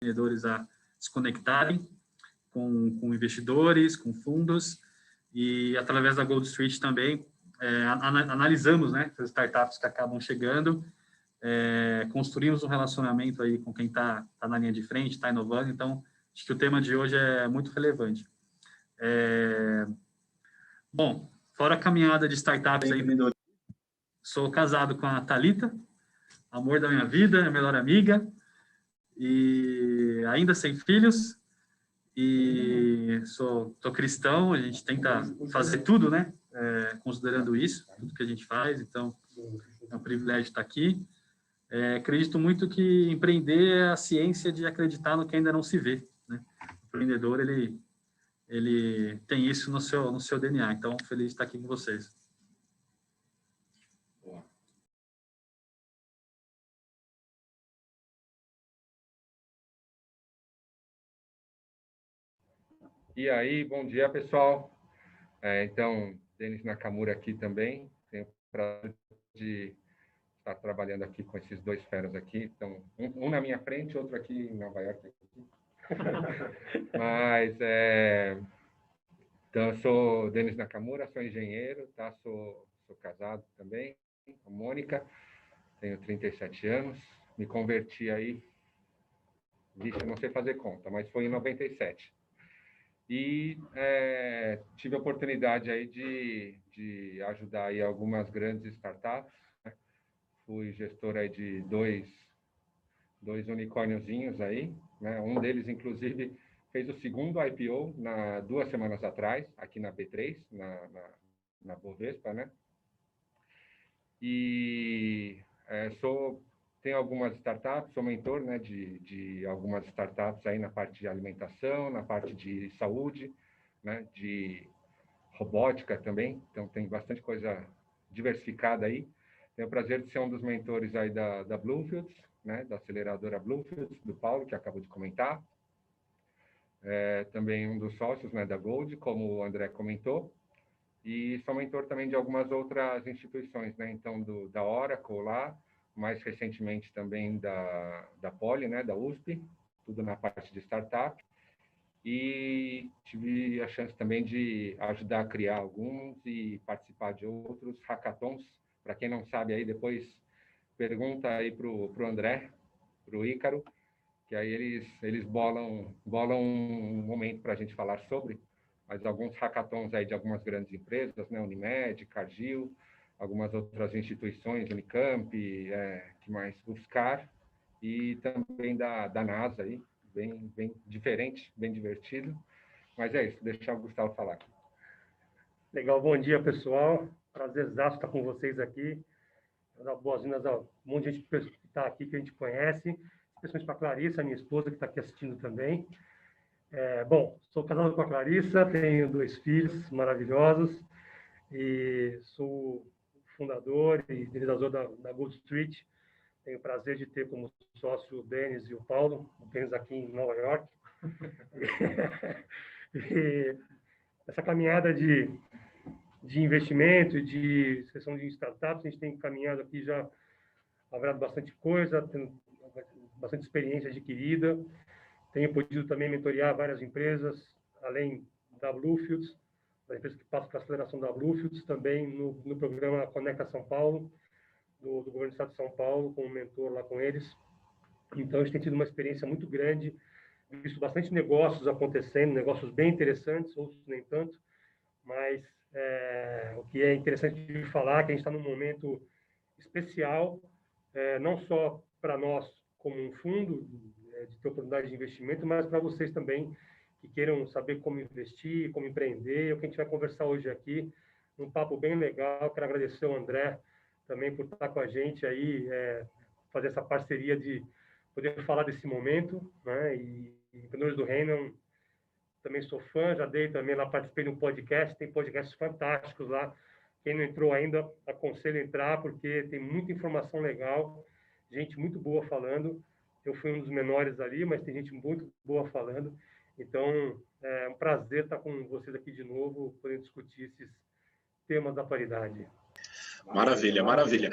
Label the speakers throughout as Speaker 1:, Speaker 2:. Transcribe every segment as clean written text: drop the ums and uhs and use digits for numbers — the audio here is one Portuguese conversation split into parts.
Speaker 1: empreendedores a se conectarem com investidores, com fundos, e através da Gold Street também analisamos, né, as startups que acabam chegando, construímos um relacionamento aí com quem está na linha de frente, está inovando. Então, acho que o tema de hoje é muito relevante. Bom, fora a caminhada de startups aí, sou casado com a Thalita, amor da minha vida, minha melhor amiga, e ainda sem filhos, e sou cristão. A gente tenta fazer tudo, né, considerando isso, tudo que a gente faz. Então é um privilégio estar aqui. Acredito muito que empreender é a ciência de acreditar no que ainda não se vê, né? O empreendedor, ele tem isso no seu DNA. Então, feliz de estar aqui com vocês.
Speaker 2: E aí, bom dia, pessoal. Então, Denis Nakamura aqui também. Tenho o prazer de estar trabalhando aqui com esses dois feras aqui. Então, um na minha frente, outro aqui em Nova York. Mas, então, eu sou Denis Nakamura, sou engenheiro, tá? Sou casado também, com a Mônica, tenho 37 anos. Me converti aí, vixe, não sei fazer conta, mas foi em 97. E tive a oportunidade aí de ajudar aí algumas grandes startups, né? Fui gestor aí de dois unicórniozinhos aí, né? Um deles, inclusive, fez o segundo IPO 2 semanas atrás, aqui na B3, na Bovespa, né? E tenho algumas startups, sou mentor, né, de algumas startups aí na parte de alimentação, na parte de saúde, né, de robótica também. Então, tem bastante coisa diversificada aí. Tenho o prazer de ser um dos mentores aí da Bluefields, né, da aceleradora Bluefields, do Paulo, que acabou de comentar. Também um dos sócios, né, da Gold, como o André comentou. E sou mentor também de algumas outras instituições, né? Então, da Oracle lá, mais recentemente também da Poli, né? Da USP, tudo na parte de startup. E tive a chance também de ajudar a criar alguns e participar de outros hackathons. Para quem não sabe, aí depois pergunta aí para o André, para o Ícaro, que aí eles bolam um momento para a gente falar sobre. Mas alguns hackathons aí de algumas grandes empresas, né? Unimed, Cargill, algumas outras instituições, Unicamp, que mais? UFSCar, e também da NASA aí, bem diferente, bem divertido. Mas é isso, deixar o Gustavo falar.
Speaker 3: Legal, bom dia, pessoal. Prazerzaço estar com vocês aqui. Vou dar boas-vindas a um monte de gente que está aqui, que a gente conhece, especialmente para a Clarissa, minha esposa, que está aqui assistindo também. Bom, sou casado com a Clarissa, tenho 2 filhos maravilhosos e sou fundador e idealizador da Gold Street. Tenho o prazer de ter como sócio o Denis e o Paulo, o Denis aqui em Nova York. E essa caminhada de investimento e de sessão de startups, a gente tem caminhado aqui já, haverá bastante coisa, tendo bastante experiência adquirida. Tenho podido também mentorear várias empresas, além da Bluefields, da empresa que passa para a aceleração da Bluefields, também no programa Conecta São Paulo, do Governo do Estado de São Paulo, como mentor lá com eles. Então, a gente tem tido uma experiência muito grande, visto bastante negócios acontecendo, negócios bem interessantes, outros nem tanto, mas o que é interessante de falar é que a gente está num momento especial, não só para nós como um fundo de ter oportunidade de investimento, mas para vocês também que queiram saber como investir, como empreender, é o que a gente vai conversar hoje aqui, um papo bem legal. Quero agradecer ao André também por estar com a gente aí, fazer essa parceria de poder falar desse momento, né? E Empreendedores do Reino, também sou fã, já também lá, participei de um podcast, tem podcasts fantásticos lá. Quem não entrou ainda, aconselho a entrar, porque tem muita informação legal, gente muito boa falando. Eu fui um dos menores ali, mas tem gente muito boa falando. Então, é um prazer estar com vocês aqui de novo, podendo discutir esses temas da paridade.
Speaker 4: Maravilha, maravilha.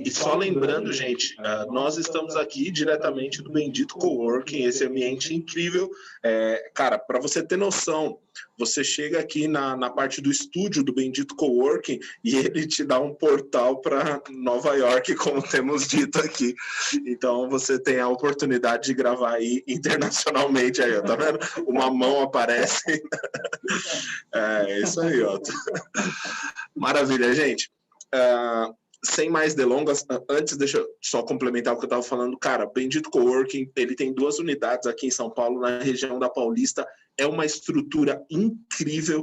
Speaker 4: E só lembrando, gente, nós estamos aqui diretamente do Bendito Coworking, esse ambiente incrível. Cara, para você ter noção, você chega aqui na parte do estúdio do Bendito Coworking e ele te dá um portal para Nova York, como temos dito aqui. Então, você tem a oportunidade de gravar aí internacionalmente. Aí, ó, tá vendo? Uma mão aparece. É isso aí, ó. Maravilha, gente. Sem mais delongas, antes deixa eu só complementar o que eu estava falando. Cara, Bendito Coworking, ele tem 2 unidades aqui em São Paulo, na região da Paulista. É uma estrutura incrível.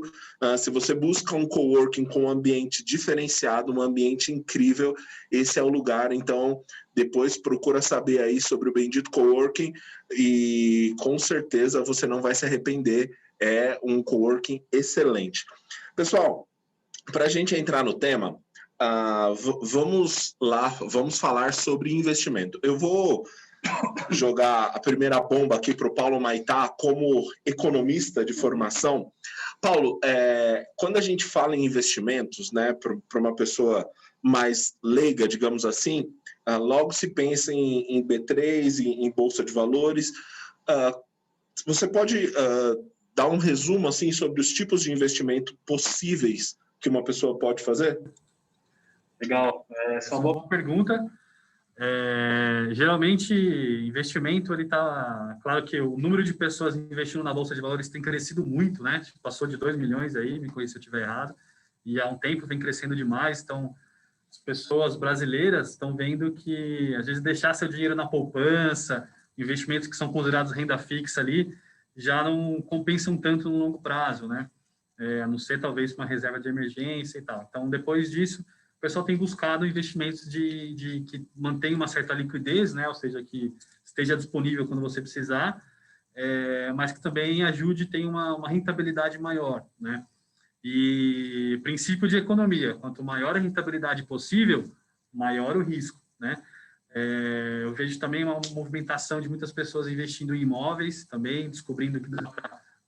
Speaker 4: Se você busca um coworking com um ambiente diferenciado, um ambiente incrível, esse é o lugar. Então, depois procura saber aí sobre o Bendito Coworking e com certeza você não vai se arrepender. É um coworking excelente. Pessoal, para a gente entrar no tema, vamos lá, vamos falar sobre investimento. Eu vou jogar a primeira bomba aqui para o Paulo Maitá, como economista de formação. Paulo, quando a gente fala em investimentos, né, para uma pessoa mais leiga, digamos assim, logo se pensa em B3, em Bolsa de Valores. Você pode dar um resumo assim, sobre os tipos de investimento possíveis que uma pessoa pode fazer?
Speaker 1: Legal, essa é uma boa pergunta. Geralmente, investimento, ele tá... Claro que o número de pessoas investindo na Bolsa de Valores tem crescido muito, né? Passou de 2 milhões aí, me corrija se eu estiver errado, e há um tempo vem crescendo demais. Então, as pessoas brasileiras estão vendo que, às vezes, deixar seu dinheiro na poupança, investimentos que são considerados renda fixa ali, já não compensam tanto no longo prazo, né? A não ser, talvez, uma reserva de emergência e tal. Então, depois disso, o pessoal tem buscado investimentos que mantenham uma certa liquidez, né? Ou seja, que esteja disponível quando você precisar, mas que também ajude a ter uma rentabilidade maior, né? E princípio de economia, quanto maior a rentabilidade possível, maior o risco, né? Eu vejo também uma movimentação de muitas pessoas investindo em imóveis, também descobrindo que dá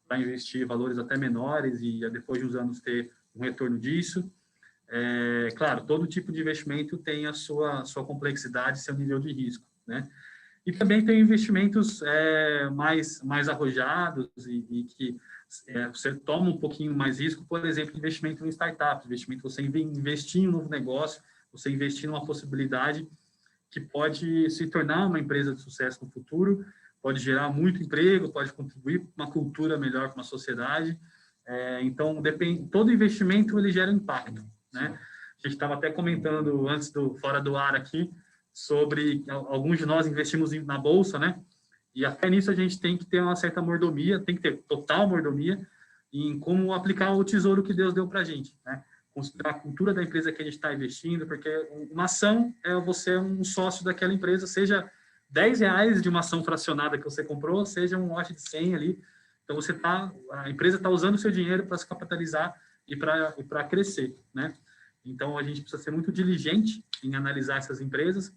Speaker 1: para investir valores até menores e depois de uns anos ter um retorno disso. Claro, todo tipo de investimento tem a sua complexidade, seu nível de risco, né? E também tem investimentos mais arrojados e que você toma um pouquinho mais risco, por exemplo, investimento em startups, você investir em um novo negócio, você investir numa possibilidade que pode se tornar uma empresa de sucesso no futuro, pode gerar muito emprego, pode contribuir para uma cultura melhor para uma sociedade. Então, todo investimento ele gera impacto, né? A gente estava até comentando antes fora do ar aqui sobre alguns de nós investimos na bolsa, né? E até nisso a gente tem que ter uma certa mordomia, tem que ter total mordomia em como aplicar o tesouro que Deus deu para a gente, né? Considerar a cultura da empresa que a gente está investindo, porque uma ação você é um sócio daquela empresa, seja R$10 de uma ação fracionada que você comprou, seja um lote de 100 ali. Então, a empresa está usando o seu dinheiro para se capitalizar e para crescer, né? Então, a gente precisa ser muito diligente em analisar essas empresas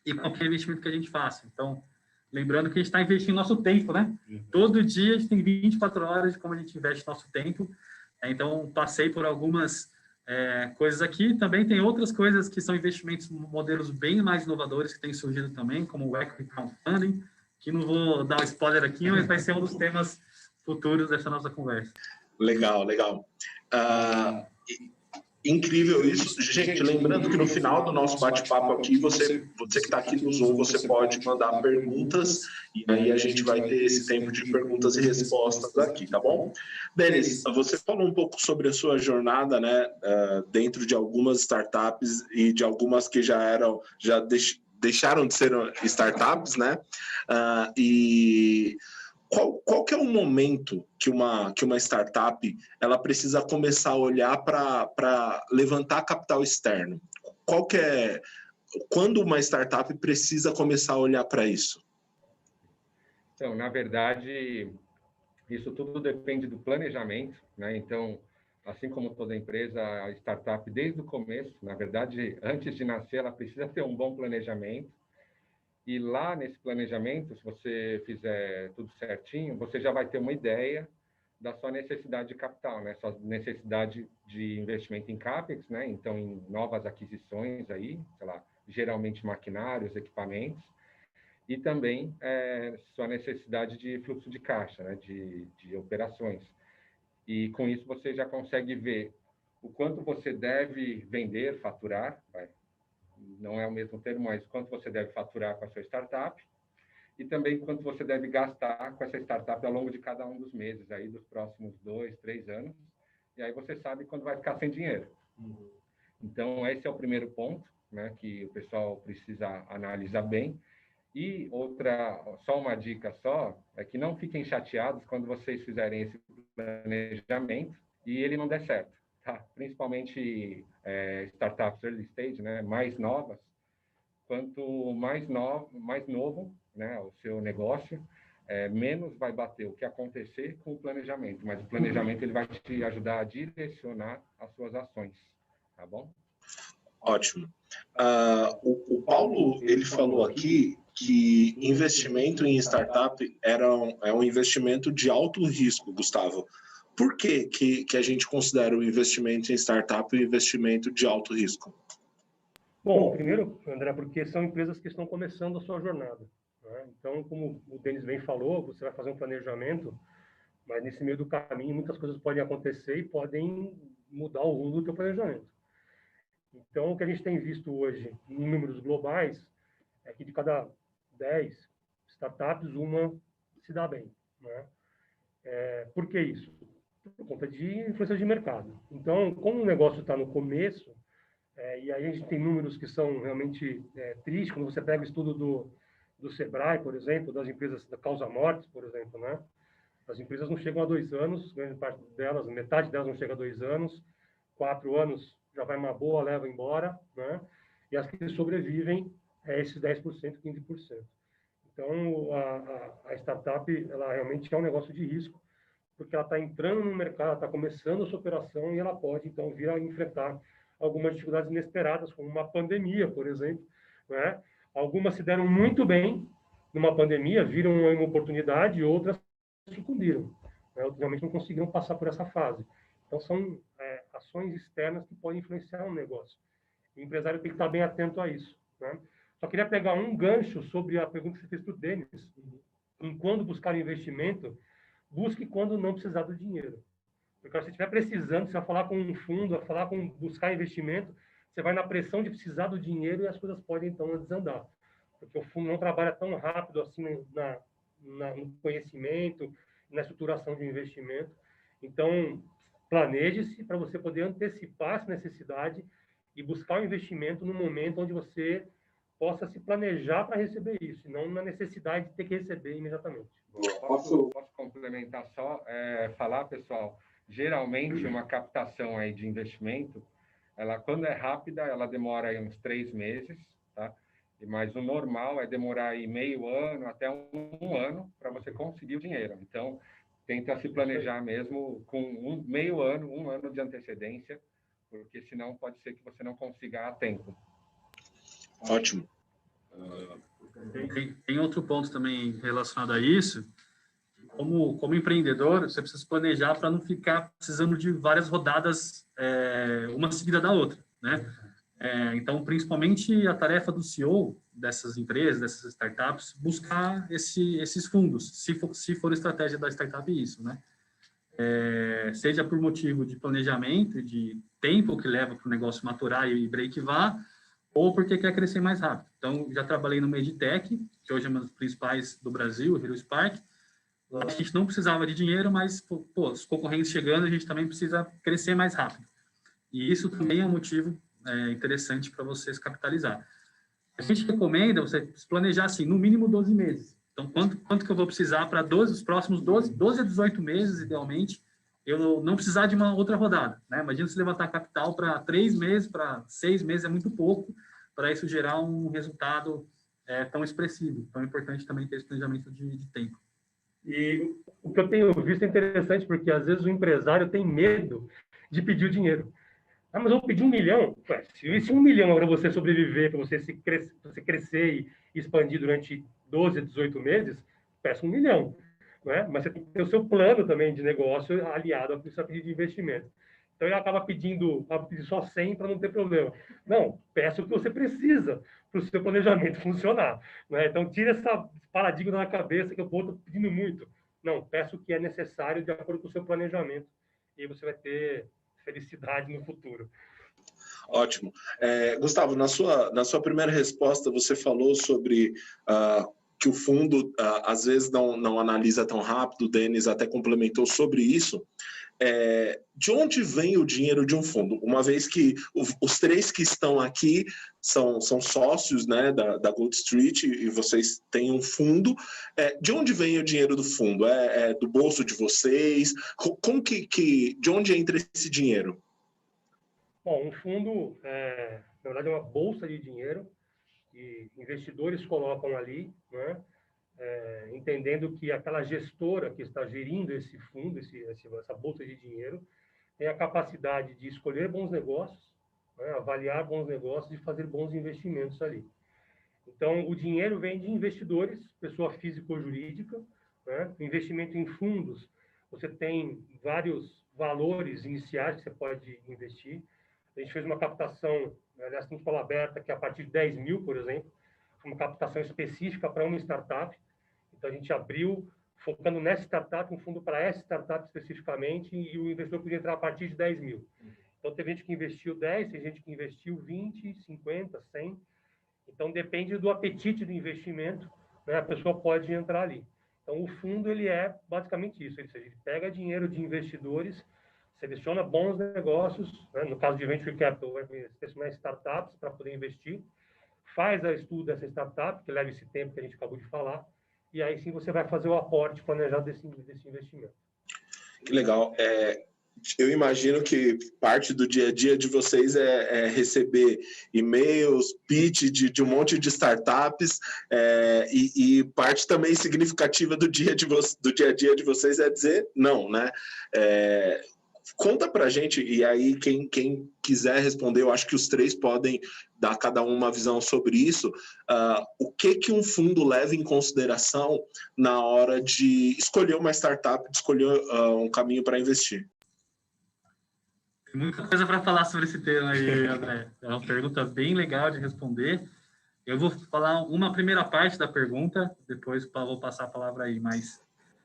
Speaker 1: e qualquer investimento que a gente faça. Então, lembrando que a gente está investindo nosso tempo, né? Todo dia a gente tem 24 horas de como a gente investe nosso tempo. Então, passei por algumas coisas aqui. Também tem outras coisas que são investimentos, modelos bem mais inovadores que têm surgido também, como o Equity Crowdfunding, que não vou dar um spoiler aqui, mas vai ser um dos temas futuros dessa nossa conversa.
Speaker 4: Legal, legal. Incrível isso. Gente, lembrando que no final do nosso bate-papo aqui, você que está aqui no Zoom, você pode mandar perguntas e aí a gente vai ter esse tempo de perguntas e respostas aqui, tá bom? Denis, você falou um pouco sobre a sua jornada, né, dentro de algumas startups e de algumas que já deixaram de ser startups, né? E qual que é o momento que uma startup ela precisa começar a olhar para levantar capital externo? Quando uma startup precisa começar a olhar para isso?
Speaker 2: Então, na verdade, isso tudo depende do planejamento, né? Então, assim como toda empresa, a startup, desde o começo, na verdade, antes de nascer, ela precisa ter um bom planejamento. E lá nesse planejamento, se você fizer tudo certinho, você já vai ter uma ideia da sua necessidade de capital, né? Sua necessidade de investimento em CAPEX, né? Então, em novas aquisições aí, sei lá, geralmente maquinários, equipamentos, e também sua necessidade de fluxo de caixa, né? De operações. E com isso você já consegue ver o quanto você deve vender, faturar, não é o mesmo termo, mas quanto você deve faturar com a sua startup, e também quanto você deve gastar com essa startup ao longo de cada um dos meses, aí dos próximos 2, 3 anos, e aí você sabe quando vai ficar sem dinheiro. Então, esse é o primeiro ponto, né, que o pessoal precisa analisar bem. E só uma dica só, é que não fiquem chateados quando vocês fizerem esse planejamento e ele não der certo, tá? Principalmente startups early stage, né, mais novas. Quanto mais novo, né, o seu negócio, menos vai bater o que acontecer com o planejamento. Mas o planejamento ele vai te ajudar a direcionar as suas ações, tá bom?
Speaker 4: Ótimo. O Paulo, ele falou aqui que investimento em startup é um investimento de alto risco, Gustavo. Por que a gente considera o investimento em startup um investimento de alto risco?
Speaker 3: Bom, primeiro, André, porque são empresas que estão começando a sua jornada, né? Então, como o Denis bem falou, você vai fazer um planejamento, mas nesse meio do caminho muitas coisas podem acontecer e podem mudar o rumo do teu planejamento. Então, o que a gente tem visto hoje em números globais é que de cada 10 startups, uma se dá bem, né? Por que isso? Por conta de influência de mercado. Então, como o negócio está no começo, e aí a gente tem números que são realmente tristes, quando você pega o estudo do Sebrae, por exemplo, das empresas da Causa Mortes, por exemplo, né? As empresas não chegam a 2 anos, grande parte delas, metade delas não chega a 2 anos, 4 anos já vai uma boa, leva embora, né? E as que sobrevivem esses 10%, 15%. Então, a startup, ela realmente é um negócio de risco, porque ela está entrando no mercado, está começando a sua operação e ela pode, então, vir a enfrentar algumas dificuldades inesperadas, como uma pandemia, por exemplo, né? Algumas se deram muito bem numa pandemia, viram uma oportunidade, e outras sucumbiram, né? Outras realmente não conseguiram passar por essa fase. Então, são ações externas que podem influenciar o negócio. O empresário tem que estar bem atento a isso, né? Só queria pegar um gancho sobre a pergunta que você fez para o Denis. Em quando buscar investimento, busque quando não precisar do dinheiro. Porque se você estiver precisando, você vai falar com um fundo, vai falar com buscar investimento, você vai na pressão de precisar do dinheiro e as coisas podem, então, desandar. Porque o fundo não trabalha tão rápido assim no conhecimento, na estruturação de investimento. Então, planeje-se para você poder antecipar essa necessidade e buscar o investimento no momento onde você possa se planejar para receber isso, e não na necessidade de ter que receber imediatamente.
Speaker 2: Posso complementar só? Falar, pessoal, geralmente uma captação aí de investimento, ela, quando é rápida, ela demora aí uns 3 meses, tá? Mas o normal é demorar aí meio ano até um ano para você conseguir o dinheiro. Então, tenta se planejar mesmo com meio ano, um ano de antecedência, porque senão pode ser que você não consiga a tempo.
Speaker 4: Ótimo.
Speaker 1: Tem outro ponto também relacionado a isso. Como empreendedor, você precisa se planejar para não ficar precisando de várias rodadas, uma seguida da outra, né? Então, principalmente a tarefa do CEO dessas empresas, dessas startups, buscar esses fundos, se for estratégia da startup isso, né? Seja por motivo de planejamento, de tempo que leva para o negócio maturar e break-var, ou porque quer crescer mais rápido. Então, já trabalhei no Meditech, que hoje é uma das principais do Brasil, o Hero Spark. A gente não precisava de dinheiro, mas, os concorrentes chegando, a gente também precisa crescer mais rápido. E isso também é um motivo interessante para você se capitalizar. A gente recomenda você se planejar, assim, no mínimo 12 meses. Então, quanto que eu vou precisar para os próximos 12 a 18 meses, idealmente, eu não precisar de uma outra rodada, né? Imagina se levantar capital para 3 meses, para 6 meses, é muito pouco, para isso gerar um resultado tão expressivo. Então, é importante também ter esse planejamento de tempo.
Speaker 3: E o que eu tenho visto é interessante, porque às vezes o empresário tem medo de pedir o dinheiro. Mas eu vou pedir 1 milhão? Ué, se 1 milhão é para você sobreviver, para você crescer e expandir durante 12 a 18 meses, peça 1 milhão. né? Mas você tem que ter o seu plano também de negócio aliado ao seu pedido de investimento. Então, ele acaba pedindo só 100 para não ter problema. Não, peça o que você precisa para o seu planejamento funcionar. Né? Então, tira essa paradigma da cabeça que eu estou pedindo muito. Não, peça o que é necessário de acordo com o seu planejamento. E aí você vai ter felicidade no futuro.
Speaker 4: Ótimo. Gustavo, na sua primeira resposta, você falou sobre que o fundo às vezes não analisa tão rápido, o Denis até complementou sobre isso. De onde vem o dinheiro de um fundo? Uma vez que os três que estão aqui são sócios, né, da Gold Street e vocês têm um fundo, de onde vem o dinheiro do fundo? É do bolso de vocês? Como de onde entra esse dinheiro?
Speaker 3: Bom, um fundo, na verdade, é uma bolsa de dinheiro que investidores colocam ali, né? Entendendo que aquela gestora que está gerindo esse fundo, essa bolsa de dinheiro, tem a capacidade de escolher bons negócios, né? Avaliar bons negócios e fazer bons investimentos ali. Então, o dinheiro vem de investidores, pessoa física ou jurídica, né? O investimento em fundos, você tem vários valores iniciais que você pode investir. A gente fez uma captação, aliás, tem escola aberta, que é a partir de 10 mil, por exemplo, uma captação específica para uma startup. Então, a gente abriu, focando nessa startup, um fundo para essa startup especificamente, e o investidor podia entrar a partir de 10 mil. Então, tem gente que investiu 10, tem gente que investiu 20, 50, 100. Então, depende do apetite do investimento, né? A pessoa pode entrar ali. Então, o fundo, ele é basicamente isso. Ele pega dinheiro de investidores, seleciona bons negócios, né? No caso de Venture Capital, vai selecionar startups para poder investir, faz a estudo dessa startup, que leva esse tempo que a gente acabou de falar, e aí sim você vai fazer o aporte planejado desse investimento.
Speaker 4: Que legal. Eu imagino que parte do dia a dia de vocês é receber e-mails, pitch de um monte de startups, e parte também significativa do dia a dia de vocês é dizer não, né? Conta pra gente, e aí quem quiser responder, eu acho que os três podem dar cada um uma visão sobre isso, o que um fundo leva em consideração na hora de escolher uma startup, de escolher um caminho para investir.
Speaker 1: Tem muita coisa para falar sobre esse tema aí, André. É uma pergunta bem legal de responder. Eu vou falar uma primeira parte da pergunta, depois vou passar a palavra aí, mas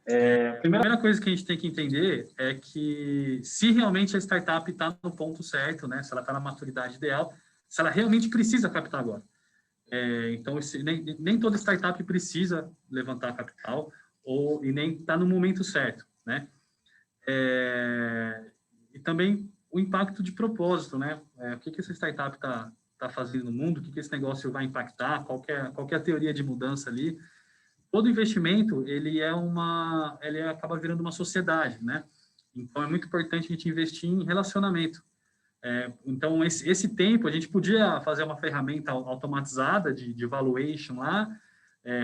Speaker 1: a primeira coisa que a gente tem que entender é que se realmente a startup está no ponto certo, né, se ela está na maturidade ideal, se ela realmente precisa captar agora. Então, nem toda startup precisa levantar capital e nem está no momento certo, né? E também o impacto de propósito, né? O que essa startup está fazendo no mundo, o que esse negócio vai impactar, qual que é a teoria de mudança ali. Todo investimento, ele acaba virando uma sociedade, né? Então, é muito importante a gente investir em relacionamento. Então, esse tempo, a gente podia fazer uma ferramenta automatizada de valuation lá,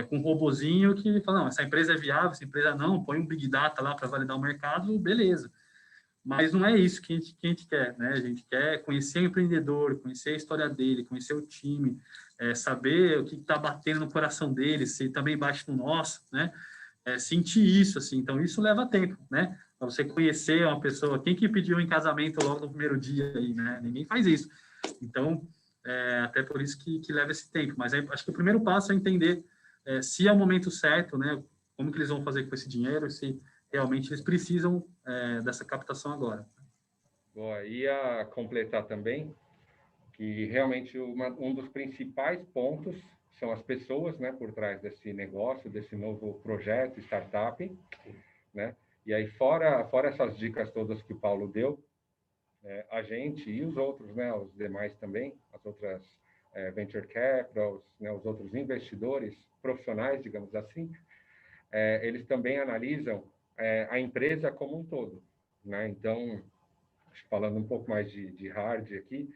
Speaker 1: com um robozinho que fala, não, essa empresa é viável, essa empresa não, põe um Big Data lá para validar o mercado, beleza. Mas não é isso que a gente quer, né? A gente quer conhecer o empreendedor, conhecer a história dele, conhecer o time, saber o que está batendo no coração dele, se também bate no nosso, né? Sentir isso, assim. Então, isso leva tempo, né? Para você conhecer uma pessoa. Quem que pediu em casamento logo no primeiro dia aí, né? Ninguém faz isso. Então, até por isso que leva esse tempo. Mas acho que o primeiro passo é entender se é o momento certo, né? Como que eles vão fazer com esse dinheiro, se realmente eles precisam dessa captação agora.
Speaker 2: Boa, ia completar também que realmente um dos principais pontos são as pessoas, né, por trás desse negócio, desse novo projeto, startup, né? E aí, fora essas dicas todas que o Paulo deu, a gente e os outros, né, os demais também, as outras venture capitals, né, os outros investidores profissionais, digamos assim, eles também analisam a empresa como um todo, né? Então, falando um pouco mais de hard aqui,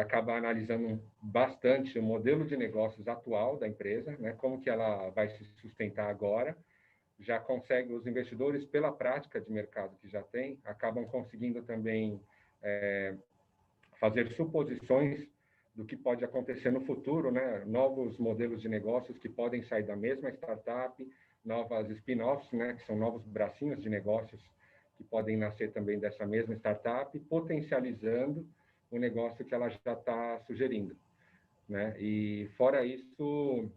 Speaker 2: acaba analisando bastante o modelo de negócios atual da empresa, né? Como que ela vai se sustentar agora. Já consegue, os investidores, pela prática de mercado que já tem, acabam conseguindo também fazer suposições do que pode acontecer no futuro, né? Novos modelos de negócios que podem sair da mesma startup novas spin-offs, né, que são novos bracinhos de negócios que podem nascer também dessa mesma startup, potencializando o negócio que ela já está sugerindo, né? E fora isso,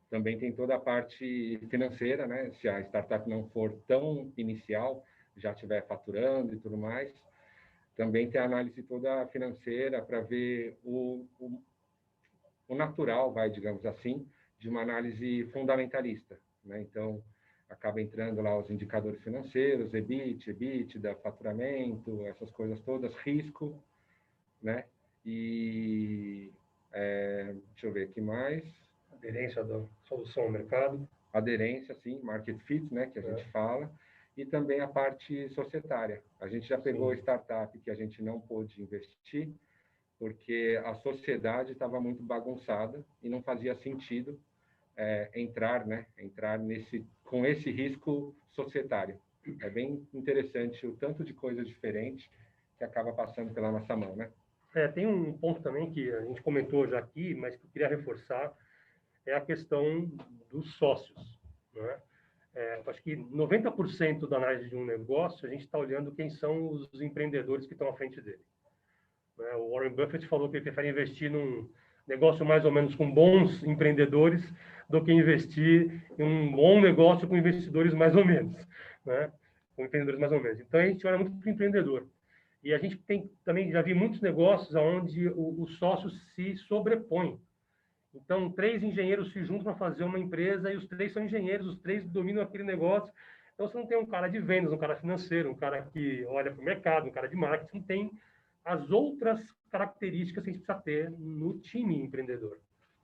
Speaker 2: também tem toda a parte financeira, né? Se a startup não for tão inicial, já estiver faturando e tudo mais, também tem a análise toda financeira para ver o natural, digamos assim, de uma análise fundamentalista, né? Então, acaba entrando lá os indicadores financeiros, EBIT, EBITDA, faturamento, essas coisas todas, risco, né? E, deixa eu ver aqui mais.
Speaker 3: Aderência da solução ao mercado.
Speaker 2: Aderência, sim, market fit, né, que a gente fala. E também a parte societária. A gente já pegou startup que a gente não pôde investir, porque a sociedade estava muito bagunçada e não fazia sentido entrar com esse risco societário. É bem interessante o tanto de coisa diferente que acaba passando pela nossa mão, né?
Speaker 3: Tem um ponto também que a gente comentou já aqui, mas que eu queria reforçar, é a questão dos sócios, né? Acho que 90% da análise de um negócio, a gente está olhando quem são os empreendedores que estão à frente dele. O Warren Buffett falou que ele prefere investir num negócio mais ou menos com bons empreendedores do que investir em um bom negócio com investidores mais ou menos, né? Com empreendedores mais ou menos. Então, a gente olha muito para o empreendedor. E a gente também já vi muitos negócios onde os sócios se sobrepõem. Então, 3 engenheiros se juntam para fazer uma empresa e os 3 são engenheiros, os 3 dominam aquele negócio. Então, você não tem um cara de vendas, um cara financeiro, um cara que olha para o mercado, um cara de marketing, não tem as outras características que a gente precisa ter no time empreendedor,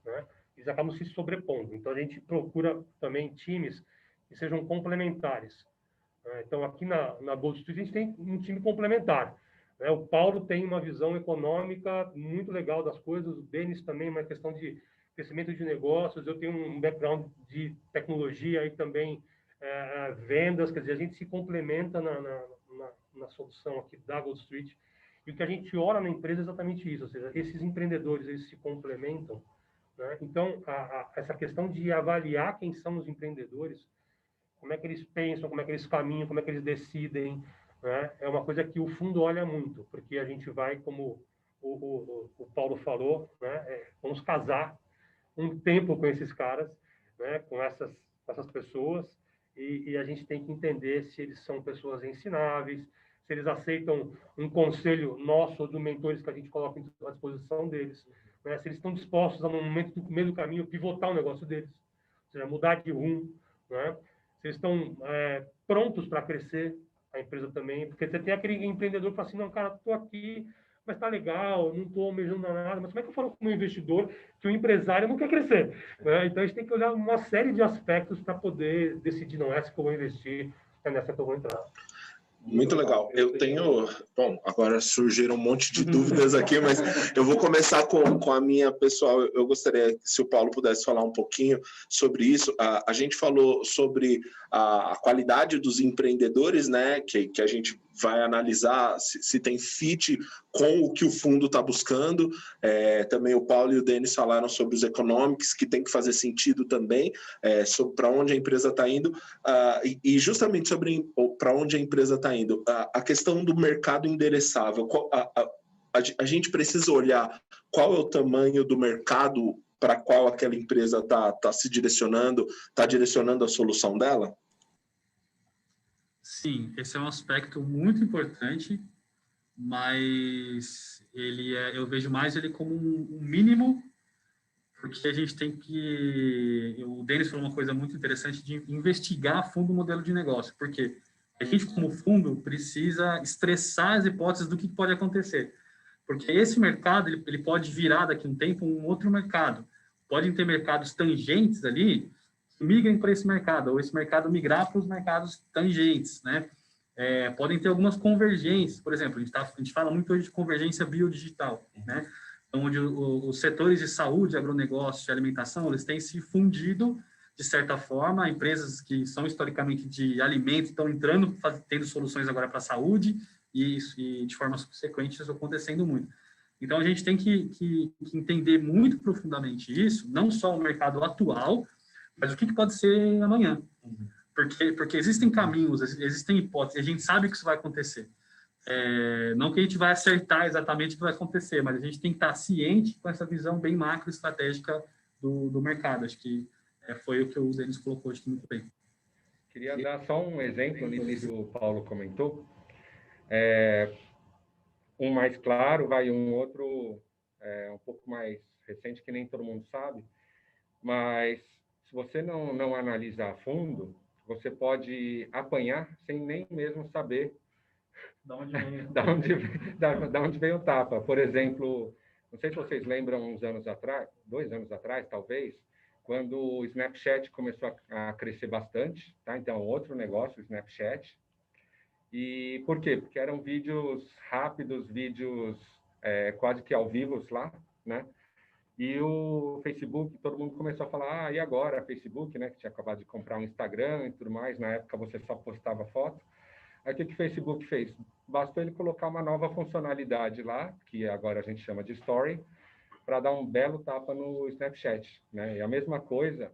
Speaker 3: né? Eles acabam se sobrepondo. Então, a gente procura também times que sejam complementares. Então, aqui na Gold Street, a gente tem um time complementar. O Paulo tem uma visão econômica muito legal das coisas, o Denis também, uma questão de crescimento de negócios, eu tenho um background de tecnologia e também vendas, quer dizer, a gente se complementa na solução aqui da Gold Street. E o que a gente olha na empresa é exatamente isso, ou seja, esses empreendedores, eles se complementam, né? Então, essa questão de avaliar quem são os empreendedores, como é que eles pensam, como é que eles caminham, como é que eles decidem, né? É uma coisa que o fundo olha muito, porque a gente vai, como o Paulo falou, né? Vamos casar um tempo com esses caras, né? Com essas pessoas, e a gente tem que entender se eles são pessoas ensináveis, se eles aceitam um conselho nosso ou dos mentores que a gente coloca à disposição deles, né? Se eles estão dispostos a, no momento do meio do caminho, pivotar o negócio deles, ou seja, mudar de rumo, né? Se eles estão prontos para crescer a empresa também, porque você tem aquele empreendedor que fala assim, não, cara, estou aqui, mas está legal, não estou almejando nada, mas como é que eu falo com o investidor que o empresário não quer crescer, né? Então, a gente tem que olhar uma série de aspectos para poder decidir, não, essa que eu vou investir, é nessa que eu vou entrar.
Speaker 4: Muito legal. Eu tenho... Bom, agora surgiram um monte de dúvidas aqui, mas eu vou começar com a minha pessoal. Eu gostaria, se o Paulo pudesse falar um pouquinho sobre isso. A gente falou sobre a qualidade dos empreendedores, né? Que a gente vai analisar se tem fit com o que o fundo está buscando. Também o Paulo e o Denis falaram sobre os economics, que tem que fazer sentido também, sobre para onde a empresa está indo, e justamente sobre para onde a empresa está indo. A questão do mercado endereçável, a gente precisa olhar qual é o tamanho do mercado para qual aquela empresa está se direcionando, está direcionando a solução dela?
Speaker 1: Sim, esse é um aspecto muito importante, mas eu vejo mais ele como um mínimo, porque a gente tem que... O Denis falou uma coisa muito interessante de investigar a fundo o modelo de negócio, porque a gente, como fundo, precisa estressar as hipóteses do que pode acontecer, porque esse mercado ele pode virar daqui a um tempo um outro mercado. Podem ter mercados tangentes ali, migrem para esse mercado, ou esse mercado migrar para os mercados tangentes, né? Podem ter algumas convergências, por exemplo, a gente fala muito hoje de convergência biodigital, né? Onde os setores de saúde, agronegócio e alimentação, eles têm se fundido, de certa forma, empresas que são historicamente de alimento estão entrando, tendo soluções agora para a saúde, e de forma subsequente isso acontecendo muito. Então, a gente tem que entender muito profundamente isso, não só o mercado atual, mas o que pode ser amanhã? Porque existem caminhos, existem hipóteses, a gente sabe que isso vai acontecer. Não que a gente vai acertar exatamente o que vai acontecer, mas a gente tem que estar ciente com essa visão bem macro estratégica do mercado. Acho que foi o que o Denis colocou aqui muito bem.
Speaker 2: Queria dar só um exemplo nisso que o Paulo comentou. Um mais claro, um outro um pouco mais recente, que nem todo mundo sabe, mas se você não analisar a fundo, você pode apanhar sem nem mesmo saber da onde veio o tapa. Por exemplo, não sei se vocês lembram, 2 anos atrás, talvez, quando o Snapchat começou a crescer bastante, tá? Então, outro negócio, o Snapchat. E por quê? Porque eram vídeos rápidos, vídeos quase que ao vivo lá, né? E o Facebook, todo mundo começou a falar, e agora? Facebook, né? Que tinha acabado de comprar um Instagram e tudo mais. Na época, você só postava foto. Aí, o que o Facebook fez? Bastou ele colocar uma nova funcionalidade lá, que agora a gente chama de Story, para dar um belo tapa no Snapchat, né? E a mesma coisa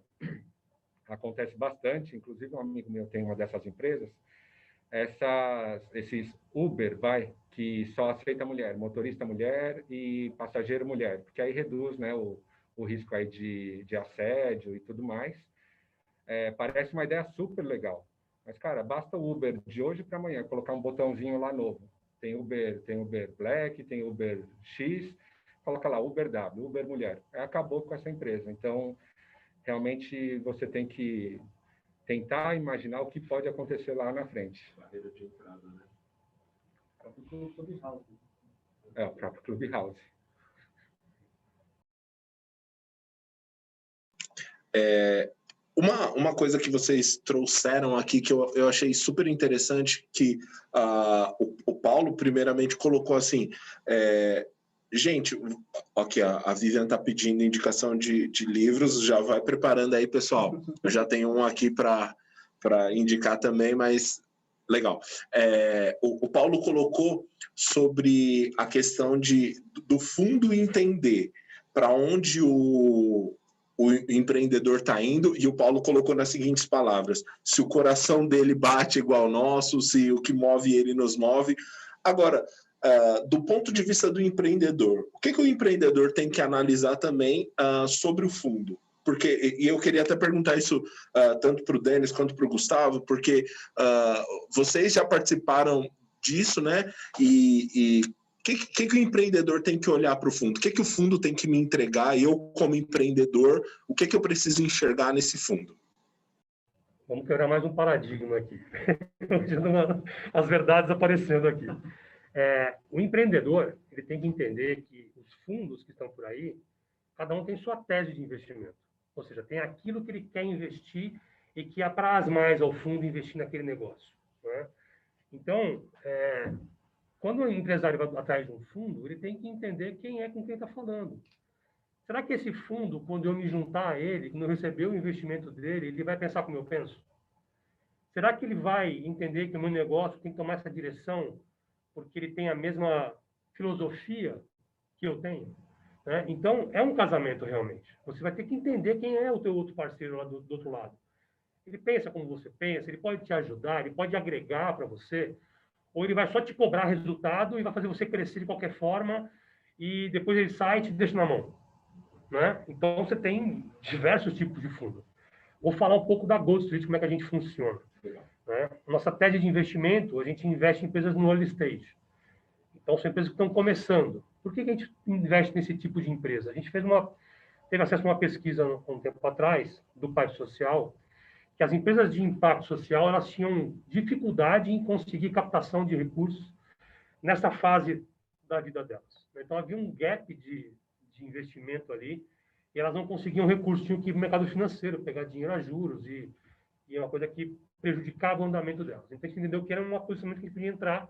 Speaker 2: acontece bastante, inclusive um amigo meu tem uma dessas empresas, esses Uber, que só aceita mulher, motorista mulher e passageiro mulher, porque aí reduz, né, o risco aí de assédio e tudo mais. Parece uma ideia super legal, mas, cara, basta o Uber de hoje para amanhã colocar um botãozinho lá novo. Tem Uber Black, tem Uber X, coloca lá Uber W, Uber Mulher. Acabou com essa empresa. Então, realmente, você tem que tentar imaginar o que pode acontecer lá na frente.
Speaker 5: Barreira de entrada, né?
Speaker 3: O próprio Clubhouse.
Speaker 2: O próprio Clubhouse.
Speaker 4: Uma coisa que vocês trouxeram aqui que eu achei super interessante, que o Paulo primeiramente colocou assim, gente, aqui a Vivian está pedindo indicação de livros, já vai preparando aí, pessoal. Eu já tenho um aqui para indicar também, mas legal. O Paulo colocou sobre a questão do fundo entender para onde o empreendedor está indo, e o Paulo colocou nas seguintes palavras: se o coração dele bate igual ao nosso, se o que move ele nos move. Agora, do ponto de vista do empreendedor, o que o empreendedor tem que analisar também sobre o fundo? Porque, e eu queria até perguntar isso tanto para o Denis quanto para o Gustavo, porque vocês já participaram disso, né? E o que o empreendedor tem que olhar para o fundo? O que o fundo tem que me entregar? Eu, como empreendedor, o que eu preciso enxergar nesse fundo?
Speaker 3: Vamos quebrar mais um paradigma aqui. As verdades aparecendo aqui. O empreendedor, ele tem que entender que os fundos que estão por aí, cada um tem sua tese de investimento. Ou seja, tem aquilo que ele quer investir e que apraz mais ao fundo investir naquele negócio, né? Então, quando o empresário vai atrás de um fundo, ele tem que entender quem é com quem está falando. Será que esse fundo, quando eu me juntar a ele, quando eu receber o investimento dele, ele vai pensar como eu penso? Será que ele vai entender que o meu negócio tem que tomar essa direção porque ele tem a mesma filosofia que eu tenho? Né? Então, é um casamento realmente. Você vai ter que entender quem é o teu outro parceiro lá do outro lado. Ele pensa como você pensa, ele pode te ajudar, ele pode agregar para você, ou ele vai só te cobrar resultado e vai fazer você crescer de qualquer forma e depois ele sai e te deixa na mão, né? Então, você tem diversos tipos de fundo. Vou falar um pouco da Gold Street, como é que a gente funciona. Né? Nossa tese de investimento, a gente investe em empresas no early stage. Então, são empresas que estão começando. Por que a gente investe nesse tipo de empresa? A gente teve acesso a uma pesquisa um tempo atrás, do Pipe Social, que as empresas de impacto social elas tinham dificuldade em conseguir captação de recursos nessa fase da vida delas. Então, havia um gap de investimento ali e elas não conseguiam recursos, tinham que ir para o mercado financeiro, pegar dinheiro a juros e é uma coisa que prejudicava o andamento delas. Então, a gente entendeu que era uma posição que a gente podia entrar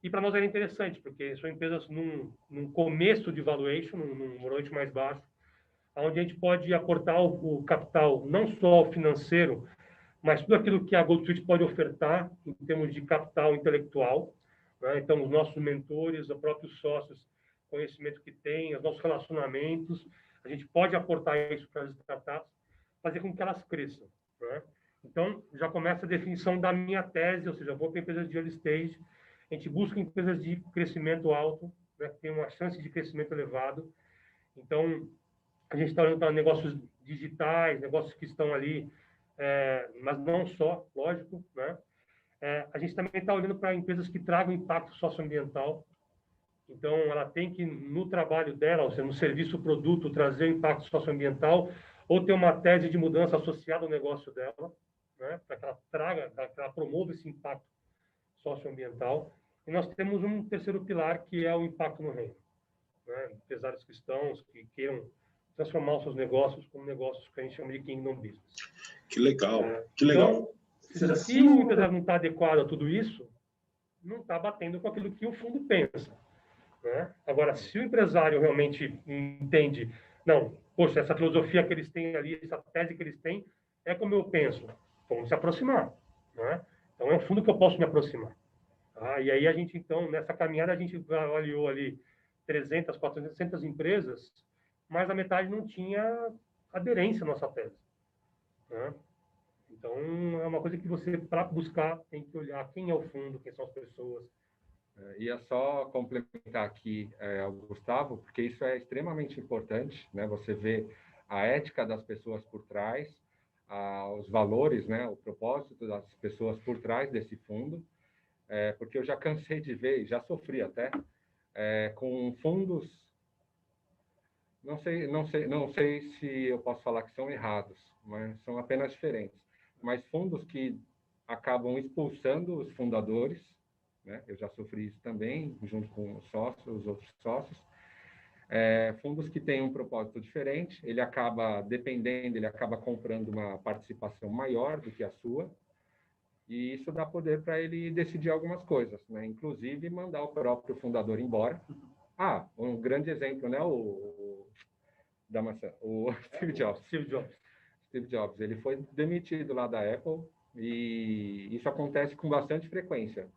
Speaker 3: e para nós era interessante, porque são empresas num começo de valuation, num valuation mais baixo, onde a gente pode aportar o capital, não só financeiro, mas tudo aquilo que a Gold Street pode ofertar em termos de capital intelectual, né? Então, os nossos mentores, os próprios sócios, conhecimento que tem, os nossos relacionamentos, a gente pode aportar isso para as startups, fazer com que elas cresçam, né? Então, já começa a definição da minha tese, ou seja, eu vou para empresas de early stage, a gente busca empresas de crescimento alto, né, que tem uma chance de crescimento elevado. Então, a gente está olhando para negócios digitais, negócios que estão ali, mas não só, lógico, né? A gente também está olhando para empresas que tragam impacto socioambiental. Então, ela tem que, no trabalho dela, ou seja, no serviço, produto, trazer impacto socioambiental ou ter uma tese de mudança associada ao negócio dela, né? Para que ela traga, para que ela promova esse impacto socioambiental. E nós temos um terceiro pilar, que é o impacto no reino, né? Empresários cristãos que queiram transformar os seus negócios como negócios que a gente chama de Kingdom Business.
Speaker 4: Que legal, que legal.
Speaker 3: Então, se o empresário não está adequado a tudo isso, não está batendo com aquilo que o fundo pensa, né? Agora, se o empresário realmente entende, não, poxa, essa filosofia que eles têm ali, essa tese que eles têm, é como eu penso, vamos se aproximar, né? Então, é um fundo que eu posso me aproximar. Tá? E aí, a gente, então, nessa caminhada, a gente avaliou ali 300, 400 empresas, mas a metade não tinha aderência à nossa tese, né? Então, é uma coisa que você, para buscar, tem que olhar quem é o fundo, quem são as pessoas.
Speaker 2: Ia só complementar aqui o Gustavo, porque isso é extremamente importante, né? Você vê a ética das pessoas por trás, os valores, né? O propósito das pessoas por trás desse fundo, porque eu já cansei de ver, já sofri até, com fundos, não sei se eu posso falar que são errados, mas são apenas diferentes, mas fundos que acabam expulsando os fundadores, né? Eu já sofri isso também, junto com os outros sócios. Fundos que têm um propósito diferente, ele acaba comprando uma participação maior do que a sua, e isso dá poder para ele decidir algumas coisas, né? Inclusive mandar o próprio fundador embora. Um grande exemplo, né? Da maçã, o Steve Jobs. Steve Jobs, ele foi demitido lá da Apple, e isso acontece com bastante frequência.